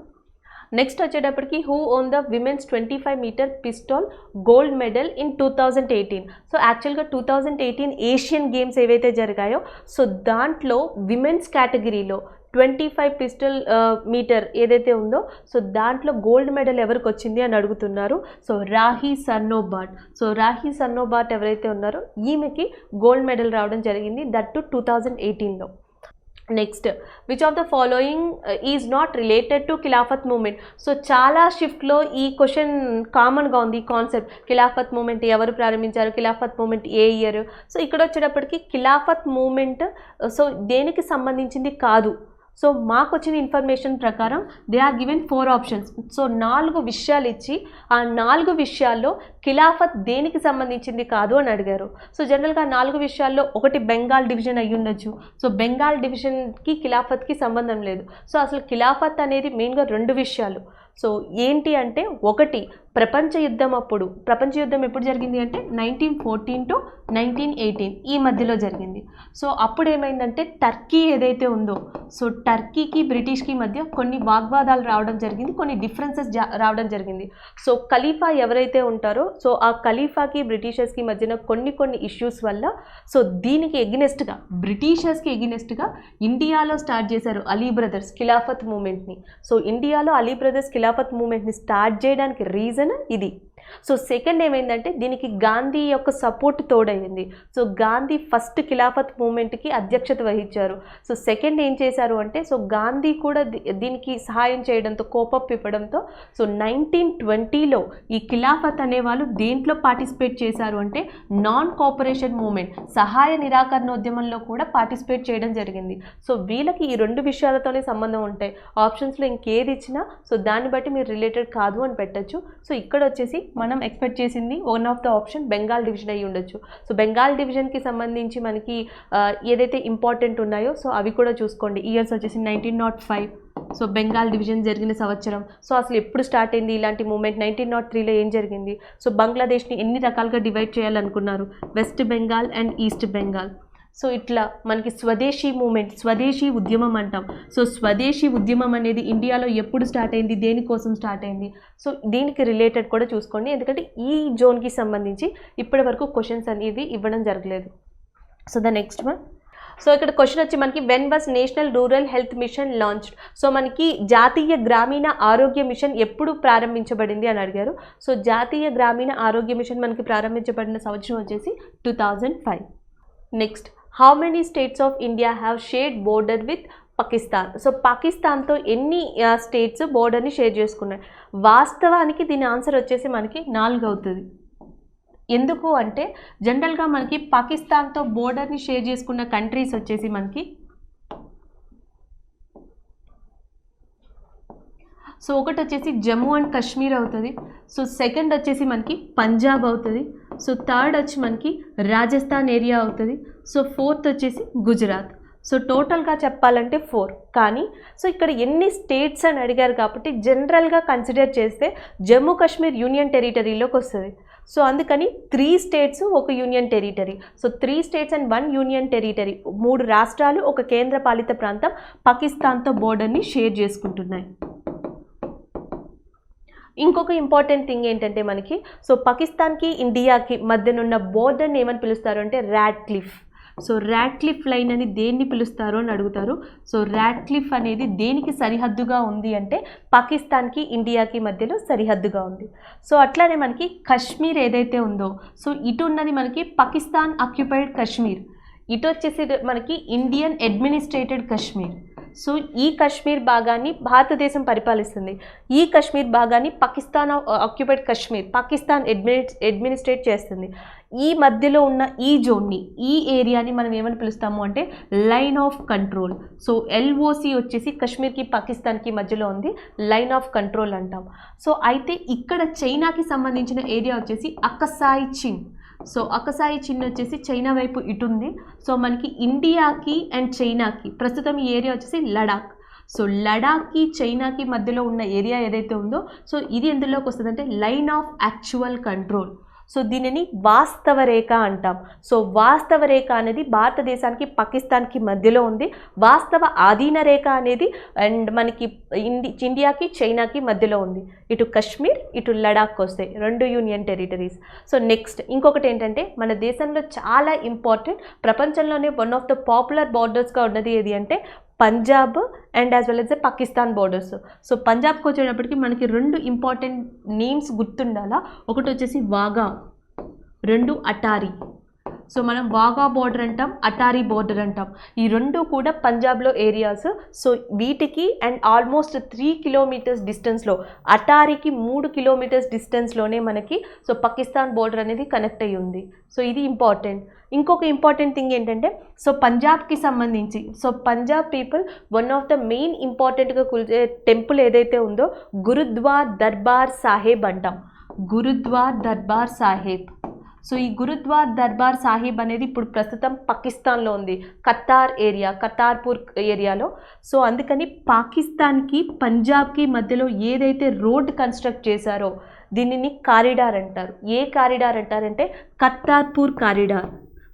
next వచ్చేటప్పటికి who won the women's 25 metre pistol gold medal in 2018. So యాక్చువల్గా 2018 ఏషియన్ గేమ్స్ ఏవైతే జరిగాయో సో దాంట్లో విమెన్స్ కేటగిరీలో 25 పిస్టల్ మీటర్ ఏదైతే ఉందో సో దాంట్లో గోల్డ్ మెడల్ ఎవరికి వచ్చింది అని అడుగుతున్నారు. సో రాహి సర్నోబాట్. సో రాహి సర్నోబాట్ ఎవరైతే ఉన్నారో ఈమెకి గోల్డ్ మెడల్ రావడం జరిగింది, దట్ టు 2018లో. Next which of the following is not related to Khilafat movement. So చాలా షిఫ్ట్లో ఈ క్వశ్చన్ కామన్గా ఉంది, ఈ కాన్సెప్ట్ ఖిలాఫత్ మూమెంట్ ఎవరు ప్రారంభించారు, ఖిలాఫత్ మూమెంట్ ఏ ఇయర్. సో ఇక్కడ వచ్చేటప్పటికి ఖిలాఫత్ మూమెంట్ సో దేనికి సంబంధించింది కాదు. సో మాకు వచ్చిన ఇన్ఫర్మేషన్ ప్రకారం they are given 4 options. So 4 విషయాలు ఇచ్చి ఆ 4 విషయాల్లో ఖిలాఫత్ దేనికి సంబంధించింది కాదు అని అడిగారు. సో జనరల్గా 4 విషయాల్లో ఒకటి బెంగాల్ డివిజన్ అయ్యి ఉండొచ్చు. సో బెంగాల్ డివిజన్కి ఖిలాఫత్కి సంబంధం లేదు. సో అసలు ఖిలాఫత్ అనేది మెయిన్గా 2 విషయాలు. సో ఏంటి అంటే ఒకటి ప్రపంచ యుద్ధం అప్పుడు, ప్రపంచ యుద్ధం ఎప్పుడు జరిగింది అంటే 1914 to 1918 ఈ మధ్యలో జరిగింది. సో అప్పుడు ఏమైందంటే టర్కీ ఏదైతే ఉందో సో టర్కీకి బ్రిటిష్కి మధ్య కొన్ని వాగ్వాదాలు రావడం జరిగింది, కొన్ని డిఫరెన్సెస్ రావడం జరిగింది. సో ఖలీఫా ఎవరైతే ఉంటారో సో ఆ ఖలీఫాకి బ్రిటిషర్స్కి మధ్యన కొన్ని ఇష్యూస్ వల్ల సో దీనికి ఎగ్నెస్ట్గా, బ్రిటిషర్స్కి ఎగ్నెస్ట్గా ఇండియాలో స్టార్ట్ చేశారు అలీ బ్రదర్స్ ఖిలాఫత్ మూమెంట్ని. సో ఇండియాలో అలీ బ్రదర్స్ ఖిలాఫత్ మూమెంట్ని స్టార్ట్ చేయడానికి రీజన్ ఇది. సో సెకండ్ ఏమైందంటే దీనికి గాంధీ యొక్క సపోర్ట్ తోడైంది. సో గాంధీ ఫస్ట్ ఖిలాఫత్ మూమెంట్కి అధ్యక్షత వహించారు. సో సెకండ్ ఏం చేశారు అంటే సో గాంధీ కూడా దీనికి సహాయం చేయడంతో, కోపప్ ఇవ్వడంతో సో 1920లో ఈ ఖిలాఫత్ అనేవాళ్ళు దేంట్లో పార్టిసిపేట్ చేశారు అంటే నాన్ కోఆపరేషన్ మూమెంట్, సహాయ నిరాకరణోద్యమంలో కూడా పార్టిసిపేట్ చేయడం జరిగింది. సో వీళ్ళకి ఈ 2 విషయాలతోనే సంబంధం ఉంటాయి. ఆప్షన్స్లో ఇంకేది ఇచ్చినా సో దాన్ని బట్టి మీరు రిలేటెడ్ కాదు అని పెట్టచ్చు. సో ఇక్కడ వచ్చేసి మనం ఎక్స్పెక్ట్ చేసింది one of the option Bengal division అయ్యి ఉండొచ్చు. సో బెంగాల్ డివిజన్కి సంబంధించి మనకి ఏదైతే ఇంపార్టెంట్ ఉన్నాయో సో అవి కూడా చూసుకోండి. ఇయర్స్ వచ్చేసి 1905. సో బెంగాల్ డివిజన్ జరిగిన సంవత్సరం. సో అసలు ఎప్పుడు స్టార్ట్ అయింది ఇలాంటి మూమెంట్, 1903లో ఏం జరిగింది. సో బంగ్లాదేశ్ని ఎన్ని రకాలుగా డివైడ్ చేయాలనుకున్నారు, West Bengal and East Bengal. So ఇట్లా మనకి స్వదేశీ మూమెంట్, స్వదేశీ ఉద్యమం అంటాం. సో స్వదేశీ ఉద్యమం అనేది ఇండియాలో ఎప్పుడు స్టార్ట్ అయింది, దేనికోసం స్టార్ట్ అయింది, సో దీనికి రిలేటెడ్ కూడా చూసుకోండి. ఎందుకంటే ఈ జోన్కి సంబంధించి ఇప్పటి వరకు క్వశ్చన్స్ అనేది ఇవ్వడం జరగలేదు. So the next one, so ఇక్కడ క్వశ్చన్ వచ్చి మనకి when was national rural health machine launched. So మనకి జాతీయ గ్రామీణ ఆరోగ్య మిషన్ ఎప్పుడు ప్రారంభించబడింది అని అడిగారు. సో జాతీయ గ్రామీణ ఆరోగ్య మిషన్ మనకి ప్రారంభించబడిన సంవత్సరం వచ్చేసి 2005. Next, how many states of India have shared border with Pakistan. So పాకిస్తాన్తో ఎన్ని స్టేట్స్ బోర్డర్ని షేర్ చేసుకున్నాయి? వాస్తవానికి దీని ఆన్సర్ వచ్చేసి మనకి 4 అవుతుంది. ఎందుకు అంటే జనరల్గా మనకి పాకిస్తాన్తో బోర్డర్ని షేర్ చేసుకున్న కంట్రీస్ వచ్చేసి మనకి, సో ఒకటి వచ్చేసి జమ్మూ అండ్ కాశ్మీర్ అవుతుంది. సో సెకండ్ వచ్చేసి మనకి పంజాబ్ అవుతుంది. సో థర్డ్ వచ్చి మనకి రాజస్థాన్ ఏరియా అవుతుంది. సో ఫోర్త్ వచ్చేసి గుజరాత్. సో టోటల్గా చెప్పాలంటే 4. కానీ సో ఇక్కడ ఎన్ని స్టేట్స్ అని అడిగారు కాబట్టి జనరల్గా కన్సిడర్ చేస్తే జమ్మూ కాశ్మీర్ యూనియన్ టెరిటరీలోకి వస్తుంది. సో అందుకని 3 states, 1 union territory. So 3 states and 1 union territory, 3 రాష్ట్రాలు, 1 కేంద్ర పాలిత ప్రాంతం పాకిస్తాన్తో బోర్డర్ని షేర్ చేసుకుంటున్నాయి. ఇంకొక ఇంపార్టెంట్ థింగ్ ఏంటంటే మనకి, సో పాకిస్తాన్కి ఇండియాకి మధ్యనున్న బోర్డర్ని ఏమని పిలుస్తారు అంటే రాడ్క్లిఫ్. సో రాడ్క్లిఫ్ లైన్ అని దేన్ని పిలుస్తారు అని అడుగుతారు. సో రాడ్క్లిఫ్ అనేది దేనికి సరిహద్దుగా ఉంది అంటే పాకిస్తాన్కి ఇండియాకి మధ్యలో సరిహద్దుగా ఉంది. సో అట్లానే మనకి కాశ్మీర్ ఏదైతే ఉందో, సో ఇటు ఉన్నది మనకి పాకిస్తాన్ ఆక్యుపైడ్ కాశ్మీర్, ఇటు వచ్చేసి మనకి ఇండియన్ అడ్మినిస్ట్రేటెడ్ కాశ్మీర్. సో ఈ కాశ్మీర్ భాగాన్ని భారతదేశం పరిపాలిస్తుంది. ఈ కాశ్మీర్ భాగాన్ని పాకిస్తాన్ ఆక్యుపైడ్ కాశ్మీర్, పాకిస్తాన్ అడ్మినిస్ట్రేట్ చేస్తుంది. ఈ మధ్యలో ఉన్న ఈ జోన్ని, ఈ ఏరియాని మనం ఏమని పిలుస్తాము అంటే line of control. So LOC వచ్చేసి కాశ్మీర్కి పాకిస్తాన్కి మధ్యలో ఉంది, లైన్ ఆఫ్ కంట్రోల్ అంటాం. సో అయితే ఇక్కడ చైనాకి సంబంధించిన ఏరియా వచ్చేసి అకసాయి చిన్. సో అకసాయి చిన్ వచ్చేసి చైనా వైపు ఇటుంది. సో మనకి ఇండియాకి అండ్ చైనాకి ప్రస్తుతం ఈ ఏరియా వచ్చేసి లడాక్. సో లడాక్కి చైనాకి మధ్యలో ఉన్న ఏరియా ఏదైతే ఉందో, సో ఇది ఎందులోకి వస్తుంది అంటే line of actual control. So దీనిని వాస్తవ రేఖ అంటాం. సో వాస్తవ రేఖ అనేది భారతదేశానికి పాకిస్తాన్కి మధ్యలో ఉంది. వాస్తవ ఆధీన రేఖ అనేది అండ్ మనకి ఇండియాకి చైనాకి మధ్యలో ఉంది. ఇటు కాశ్మీర్, ఇటు లడాక్ వస్తాయి, 2 యూనియన్ టెరిటరీస్. సో నెక్స్ట్ ఇంకొకటి ఏంటంటే మన దేశంలో చాలా ఇంపార్టెంట్, ప్రపంచంలోనే వన్ ఆఫ్ ద పాపులర్ బార్డర్స్గా ఉన్నది ఏది అంటే Punjab and as well as Pakistan borders. So పంజాబ్కి వచ్చేటప్పటికి మనకి 2 ఇంపార్టెంట్ నేమ్స్ గుర్తుండాలా. ఒకటి వచ్చేసి వాగా, 2 అటారీ. సో మనం వాగా బోర్డర్ అంటాం, అటారీ బోర్డర్ అంటాం. ఈ 2 కూడా పంజాబ్లో ఏరియాస్. సో వీటికి అండ్ ఆల్మోస్ట్ 3 కిలోమీటర్స్ డిస్టెన్స్లో, అటారీకి 3 కిలోమీటర్స్ డిస్టెన్స్లోనే మనకి సో పాకిస్తాన్ బోర్డర్ అనేది కనెక్ట్ అయ్యి ఉంది. సో ఇది ఇంపార్టెంట్. ఇంకొక ఇంపార్టెంట్ థింగ్ ఏంటంటే సో పంజాబ్కి సంబంధించి, so Punjab people one of the main ఇంపార్టెంట్గా కొలిచే టెంపుల్ ఏదైతే ఉందో గురుద్వార్ దర్బార్ సాహెబ్ అంటాం. గురుద్వార్ దర్బార్ సాహెబ్. సో ఈ గురుద్వార్ దర్బార్ సాహిబ్ అనేది ఇప్పుడు ప్రస్తుతం పాకిస్తాన్లో ఉంది, కతార్ ఏరియా, కతార్పూర్ ఏరియాలో. సో అందుకని పాకిస్తాన్కి పంజాబ్కి మధ్యలో ఏదైతే రోడ్ కన్స్ట్రక్ట్ చేశారో దీనిని కారిడార్ అంటారు. ఏ కారిడార్ అంటారంటే కతార్పూర్ కారిడార్.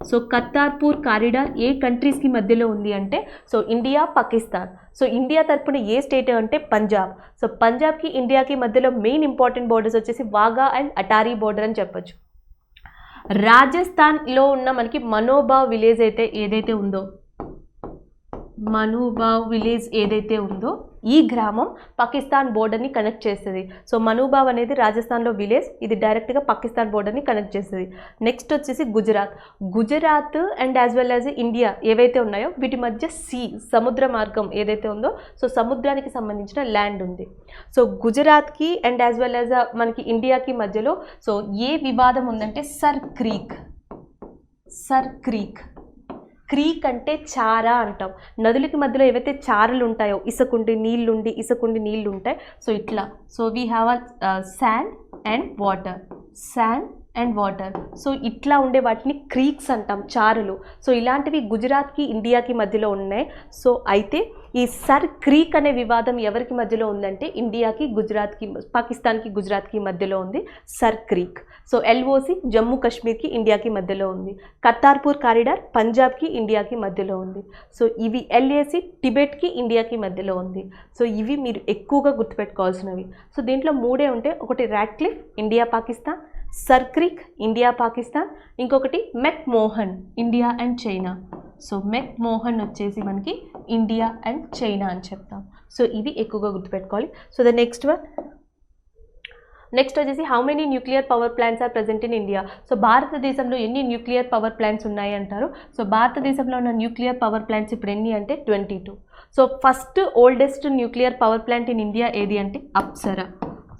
సో కతార్పూర్ కారిడార్ ఏ కంట్రీస్కి మధ్యలో ఉంది అంటే so India, Pakistan. So India తరపున ఏ స్టేట్ అంటే పంజాబ్. సో పంజాబ్కి ఇండియాకి మధ్యలో మెయిన్ ఇంపార్టెంట్ బోర్డర్స్ వచ్చేసి వాగా అండ్ అటారీ బోర్డర్ అని చెప్పొచ్చు. రాజస్థాన్లో ఉన్న మనకి మనోబావ్ విలేజ్ ఏదైతే ఉందో, మనోబావ్ విలేజ్ ఏదైతే ఉందో ఈ గ్రామం పాకిస్తాన్ బోర్డర్ని కనెక్ట్ చేస్తుంది. సో మనోబావ్ అనేది రాజస్థాన్లో విలేజ్, ఇది డైరెక్ట్గా పాకిస్తాన్ బోర్డర్ని కనెక్ట్ చేస్తుంది. నెక్స్ట్ వచ్చేసి Gujarat. Gujarat and as well as India ఏవైతే ఉన్నాయో వీటి మధ్య సముద్ర మార్గం ఏదైతే ఉందో, సో సముద్రానికి సంబంధించిన ల్యాండ్ ఉంది. సో గుజరాత్కి అండ్ యాజ్ వెల్ యాజ్ మనకి ఇండియాకి మధ్యలో సో ఏ వివాదం ఉందంటే Sir Creek. Sir Creek, creek అంటే చారా అంటాం. నదులకి మధ్యలో ఏవైతే చారలు ఉంటాయో, ఇసుకుండి నీళ్ళు ఉంటాయి. సో ఇట్లా, so we have a sand and water, sand and water. So ఇట్లా ఉండే వాటిని క్రీక్స్ అంటాం, చారులు. సో ఇలాంటివి గుజరాత్కి ఇండియాకి మధ్యలో ఉన్నాయి. సో అయితే ఈ సర్ క్రీక్ అనే వివాదం ఎవరికి మధ్యలో ఉందంటే ఇండియాకి గుజరాత్కి, పాకిస్తాన్కి గుజరాత్కి మధ్యలో ఉంది Sir Creek. So LOC Jammu కాశ్మీర్కి ఇండియాకి మధ్యలో ఉంది. కర్తార్పూర్ కారిడార్ పంజాబ్కి ఇండియాకి మధ్యలో ఉంది. సో ఇవి ఎల్ఏసి టిబెట్కి ఇండియాకి మధ్యలో ఉంది. సో ఇవి మీరు ఎక్కువగా గుర్తుపెట్టుకోవాల్సినవి. సో దీంట్లో మూడే ఉంటాయి. ఒకటి Radcliffe India Pakistan, Sir Creek India Pakistan, ఇంకొకటి McMahon India and China. So McMahon వచ్చేసి మనకి ఇండియా అండ్ చైనా అని చెప్తాం. సో ఇవి ఎక్కువగా గుర్తుపెట్టుకోవాలి. సో ద నెక్స్ట్ వచ్చేసి how many nuclear power plants are present in India. So భారతదేశంలో ఎన్ని న్యూక్లియర్ పవర్ ప్లాంట్స్ ఉన్నాయి అంటారు. సో భారతదేశంలో ఉన్న న్యూక్లియర్ పవర్ ప్లాంట్స్ ఇప్పుడు ఎన్ని అంటే 22. So first oldest nuclear power plant in India ఏది అంటే Apsara.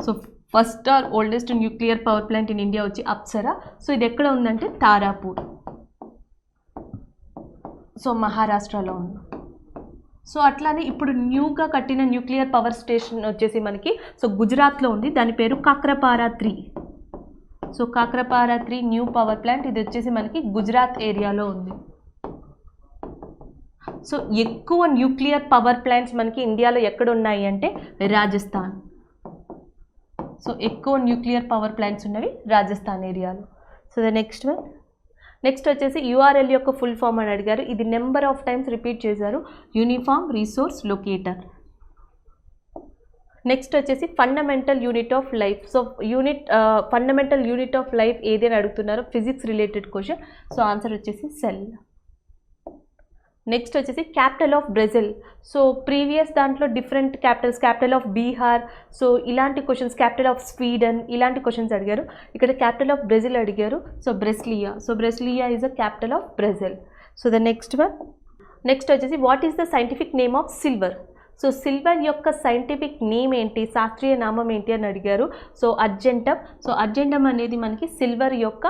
So first or oldest nuclear power plant in India వచ్చి అప్సరా. సో ఇది ఎక్కడ ఉందంటే తారాపూర్, సో మహారాష్ట్రలో ఉంది. సో అట్లానే ఇప్పుడు న్యూగా కట్టిన న్యూక్లియర్ పవర్ స్టేషన్ వచ్చేసి మనకి సో గుజరాత్లో ఉంది. దాని పేరు Kakrapar 3. So Kakrapar 3 new power plant, ఇది వచ్చేసి మనకి గుజరాత్ ఏరియాలో ఉంది. సో ఎక్కువ న్యూక్లియర్ పవర్ ప్లాంట్స్ మనకి ఇండియాలో ఎక్కడ ఉన్నాయి అంటే రాజస్థాన్. సో ఎక్కువ న్యూక్లియర్ పవర్ ప్లాంట్స్ ఉన్నవి రాజస్థాన్ ఏరియాలో. సో ద నెక్స్ట్ వచ్చేసి యూఆర్ఎల్ యొక్క ఫుల్ ఫామ్ అని అడిగారు. ఇది నెంబర్ ఆఫ్ టైమ్స్ రిపీట్ చేశారు, యూనిఫామ్ రిసోర్స్ లొకేటర్. నెక్స్ట్ వచ్చేసి fundamental unit of life. So fundamental unit of life ఏది అని అడుగుతున్నారు, physics related question. So answer వచ్చేసి సెల్. నెక్స్ట్ వచ్చేసి capital of Brazil. So previous దాంట్లో different capitals, capital of Bihar, so ఇలాంటి క్వశ్చన్స్, క్యాపిటల్ ఆఫ్ స్వీడన్ ఇలాంటి క్వశ్చన్స్ అడిగారు. ఇక్కడ క్యాపిటల్ ఆఫ్ బ్రెజిల్ అడిగారు. So Brasilia. So Brasilia is a capital of Brazil. So the next వచ్చేసి what is the scientific name of silver. So silver యొక్క సైంటిఫిక్ నేమ్ ఏంటి, శాస్త్రీయ నామం ఏంటి అని అడిగారు. So argentum. సో అర్జెంటమ్ అనేది మనకి సిల్వర్ యొక్క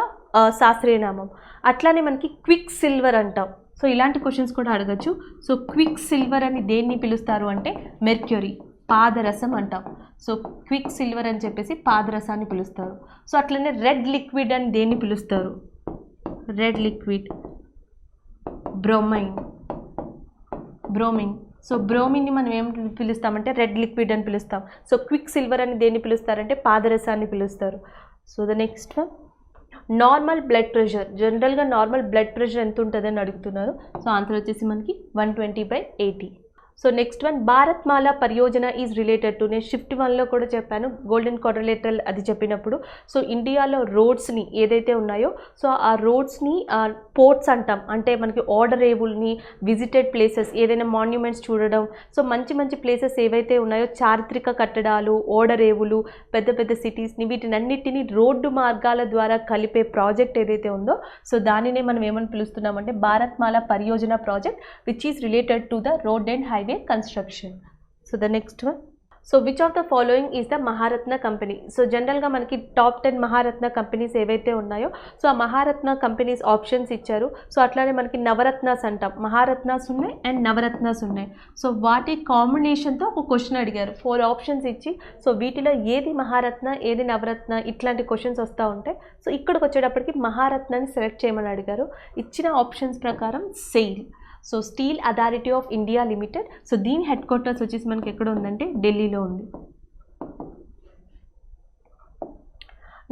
శాస్త్రీయ నామం. అట్లానే మనకి క్విక్ సిల్వర్ అంటాం. సో ఇలాంటి క్వశ్చన్స్ కూడా అడగచ్చు. సో క్విక్ సిల్వర్ అని దేన్ని పిలుస్తారు అంటే మెర్క్యూరీ, పాదరసం అంటాం. సో క్విక్ సిల్వర్ అని చెప్పేసి పాదరసాన్ని పిలుస్తారు. సో అట్లనే రెడ్ లిక్విడ్ అని దేన్ని పిలుస్తారు, రెడ్ లిక్విడ్ బ్రోమిన్. సో బ్రోమిన్ని మనం ఏం పిలుస్తామంటే రెడ్ లిక్విడ్ అని పిలుస్తాం. సో క్విక్ సిల్వర్ అని దేన్ని పిలుస్తారంటే పాదరసాన్ని పిలుస్తారు. So the next normal blood pressure. జనరల్గా నార్మల్ బ్లడ్ ప్రెషర్ ఎంత ఉంటుందని అడుగుతున్నారు. సో ఆన్సర్ వచ్చేసి మనకి 120/80. So next Bharatmala Pariyojana is related to, నేను షిఫ్ట్ 1లో కూడా చెప్పాను, గోల్డెన్ క్వాడ్రిలేటరల్ అది చెప్పినప్పుడు. సో ఇండియాలో రోడ్స్ని ఏదైతే ఉన్నాయో సో ఆ రోడ్స్ని పోర్ట్స్ అంటాం. అంటే మనకి ఓడరేవుల్ని, విజిటెడ్ ప్లేసెస్, ఏదైనా మాన్యుమెంట్స్ చూడడం, సో మంచి మంచి ప్లేసెస్ ఏవైతే ఉన్నాయో, చారిత్రక కట్టడాలు, ఓడరేవులు, పెద్ద పెద్ద సిటీస్ని, వీటినన్నిటిని రోడ్డు మార్గాల ద్వారా కలిపే ప్రాజెక్ట్ ఏదైతే ఉందో సో దానినే మనం ఏమని పిలుస్తున్నామంటే Bharatmala Pariyojana project, which is related to the road and highway construction. So the next one. So which of the following is the Maharatna company? So జనరల్గా మనకి టాప్ 10 మహారత్న కంపెనీస్ ఏవైతే ఉన్నాయో సో ఆ మహారత్న కంపెనీస్ ఆప్షన్స్ ఇచ్చారు. సో అట్లానే మనకి నవరత్నాస్ అంటాం, మహారత్నాస్ ఉన్నాయి అండ్ నవరత్నాస్ ఉన్నాయి. సో వాటి కాంబినేషన్తో ఒక క్వశ్చన్ అడిగారు, 4 ఆప్షన్స్ ఇచ్చి సో వీటిలో ఏది మహారత్న ఏది నవరత్న ఇట్లాంటి క్వశ్చన్స్ వస్తూ ఉంటాయి. సో ఇక్కడికి వచ్చేటప్పటికి మహారత్నాన్ని సెలెక్ట్ చేయమని అడిగారు. ఇచ్చిన ఆప్షన్స్ ప్రకారం SAIL. So steel authority of India limited. So దీని హెడ్ క్వార్టర్స్ వచ్చేసి మనకి ఎక్కడ ఉందంటే ఢిల్లీలో ఉంది.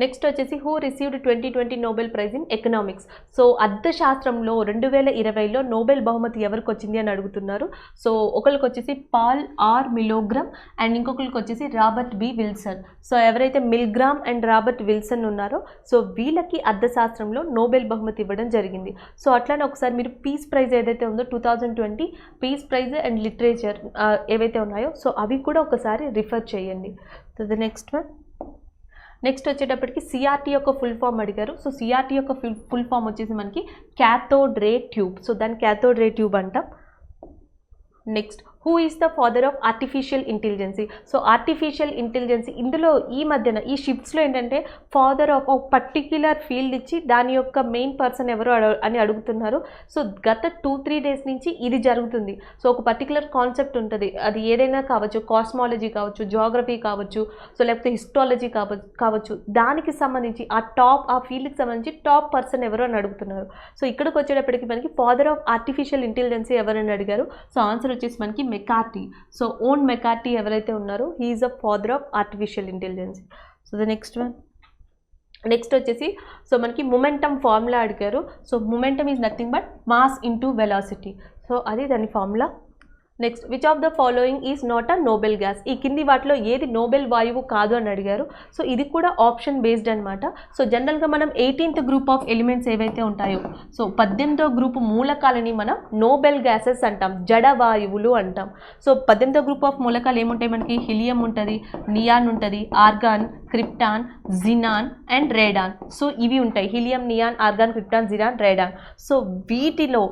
నెక్స్ట్ వచ్చేసి who received 2020 Nobel prize in economics. So అర్థశాస్త్రంలో 2020లో నోబెల్ బహుమతి ఎవరికి వచ్చింది అని అడుగుతున్నారు. సో ఒకరికి వచ్చేసి పాల్ ఆర్ మిలోగ్రామ్ అండ్ ఇంకొకరికి వచ్చేసి రాబర్ట్ బి విల్సన్. సో ఎవరైతే మిల్గ్రామ్ అండ్ రాబర్ట్ విల్సన్ ఉన్నారో సో వీళ్ళకి అర్థశాస్త్రంలో నోబెల్ బహుమతి ఇవ్వడం జరిగింది. సో అట్లానే ఒకసారి మీరు పీస్ ప్రైజ్ ఏదైతే ఉందో 2020 పీస్ ప్రైజ్ అండ్ లిటరేచర్ ఏవైతే ఉన్నాయో సో అవి కూడా ఒకసారి రిఫర్ చేయండి. సో ద నెక్స్ట్ వచ్చేటప్పటికి సిఆర్టీ యొక్క ఫుల్ ఫామ్ అడిగారు. సో సిఆర్టీ యొక్క ఫుల్ ఫామ్ వచ్చేసి మనకి క్యాథోడ్ రే ట్యూబ్. సో దాన్ని క్యాథోడ్ రే ట్యూబ్ అంటాం. Next who is the father of artificial intelligence? So artificial intelligence ఇందులో ఈ మధ్యన ఈ షిఫ్ట్స్లో ఏంటంటే ఫాదర్ ఆఫ్ ఒక పర్టిక్యులర్ ఫీల్డ్ ఇచ్చి దాని యొక్క మెయిన్ పర్సన్ ఎవరు అని అడుగుతున్నారు. సో గత 2-3 డేస్ నుంచి ఇది జరుగుతుంది. సో ఒక పర్టిక్యులర్ కాన్సెప్ట్ ఉంటుంది, అది ఏదైనా కావచ్చు, కాస్మాలజీ కావచ్చు, జియోగ్రఫీ కావచ్చు, సో లేకపోతే హిస్టాలజీ కావచ్చు, దానికి సంబంధించి ఆ ఫీల్డ్కి సంబంధించి టాప్ పర్సన్ ఎవరు అని అడుగుతున్నారు. సో ఇక్కడికి వచ్చేటప్పటికి మనకి ఫాదర్ ఆఫ్ ఆర్టిఫిషియల్ ఇంటెలిజెన్సీ ఎవరని అడిగారు. సో ఆన్సర్ వచ్చేసి మనకి మెకార్టీ. సో ఓన్ మెకార్టీ ఎవరైతే ఉన్నారో he is a father of artificial intelligence. So the next వచ్చేసి సో మనకి మొమెంటమ్ ఫార్ములా అడిగారు. So momentum is nothing but mass into velocity. So అది దాని formula. Next, which of the following is not a Nobel gas? ఈ కింది వాటిలో ఏది నోబెల్ వాయువు కాదు అని అడిగారు. సో ఇది కూడా ఆప్షన్ బేస్డ్ అనమాట. సో జనరల్గా మనం 18th గ్రూప్ ఆఫ్ ఎలిమెంట్స్ ఏవైతే ఉంటాయో, సో 18వ గ్రూప్ మూలకాలని మనం నోబెల్ గ్యాసెస్ అంటాం, జడ వాయువులు అంటాం. సో 18వ గ్రూప్ ఆఫ్ మూలకాలు ఏముంటాయి మనకి? హీలియం ఉంటుంది, నియాన్ ఉంటుంది, organ, krypton, xenon and radon. So ఇవి ఉంటాయి, helium, neon, organ, krypton, xenon, radon. So వీటిలో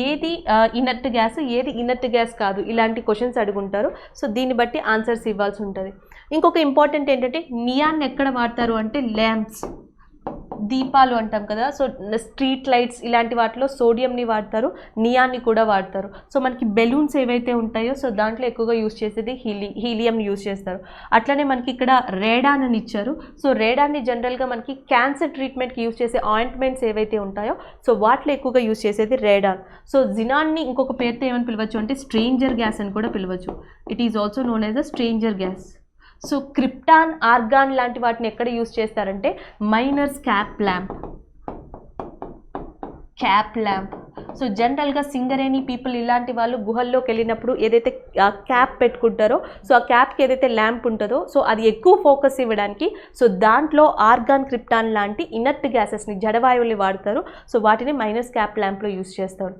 ఏది ఇనర్ట్ గ్యాస్, ఏది ఇనర్ట్ గ్యాస్ కాదు, ఇలాంటి క్వశ్చన్స్ అడుగుంటారు. సో దీన్ని బట్టి ఆన్సర్స్ ఇవ్వాల్సి ఉంటుంది. ఇంకొక ఇంపార్టెంట్ ఏంటంటే నియాన్ ఎక్కడ వాడతారు అంటే ల్యాంప్స్, దీపాలు అంటాం కదా, సో స్ట్రీట్ లైట్స్ ఇలాంటి వాటిలో సోడియంని వాడతారు, నియాన్ని కూడా వాడతారు. సో మనకి బెలూన్స్ ఏవైతే ఉంటాయో సో దాంట్లో ఎక్కువగా యూజ్ చేసేది హీలియం యూజ్ చేస్తారు. అట్లనే మనకి ఇక్కడ రేడాన్ అని ఇచ్చారు. సో రేడాన్ని జనరల్గా మనకి క్యాన్సర్ ట్రీట్మెంట్కి యూజ్ చేసే ఆయింట్మెంట్స్ ఏవైతే ఉంటాయో సో వాటిలో ఎక్కువగా యూజ్ చేసేది రేడాన్. సో జినాన్ని ఇంకొక పేరుతో ఏమని పిలవచ్చు అంటే స్ట్రేంజర్ గ్యాస్ అని కూడా పిలవచ్చు. It is also known as a stranger gas. So krypton, organ లాంటి వాటిని ఎక్కడ యూజ్ చేస్తారంటే మైనర్స్ క్యాప్ ల్యాంప్. సో జనరల్గా సింగరేణి పీపుల్ ఇలాంటి వాళ్ళు గుహల్లోకి వెళ్ళినప్పుడు ఏదైతే క్యాప్ పెట్టుకుంటారో సో ఆ క్యాప్కి ఏదైతే ల్యాంప్ ఉంటుందో సో అది ఎక్కువ ఫోకస్ ఇవ్వడానికి సో దాంట్లో ఆర్గాన్, క్రిప్టాన్ లాంటి ఇనర్ట్ గ్యాసెస్ని, జడవాయువుల్ని వాడతారు. సో వాటిని మైనస్ క్యాప్ ల్యాంప్లో యూజ్ చేస్తారు.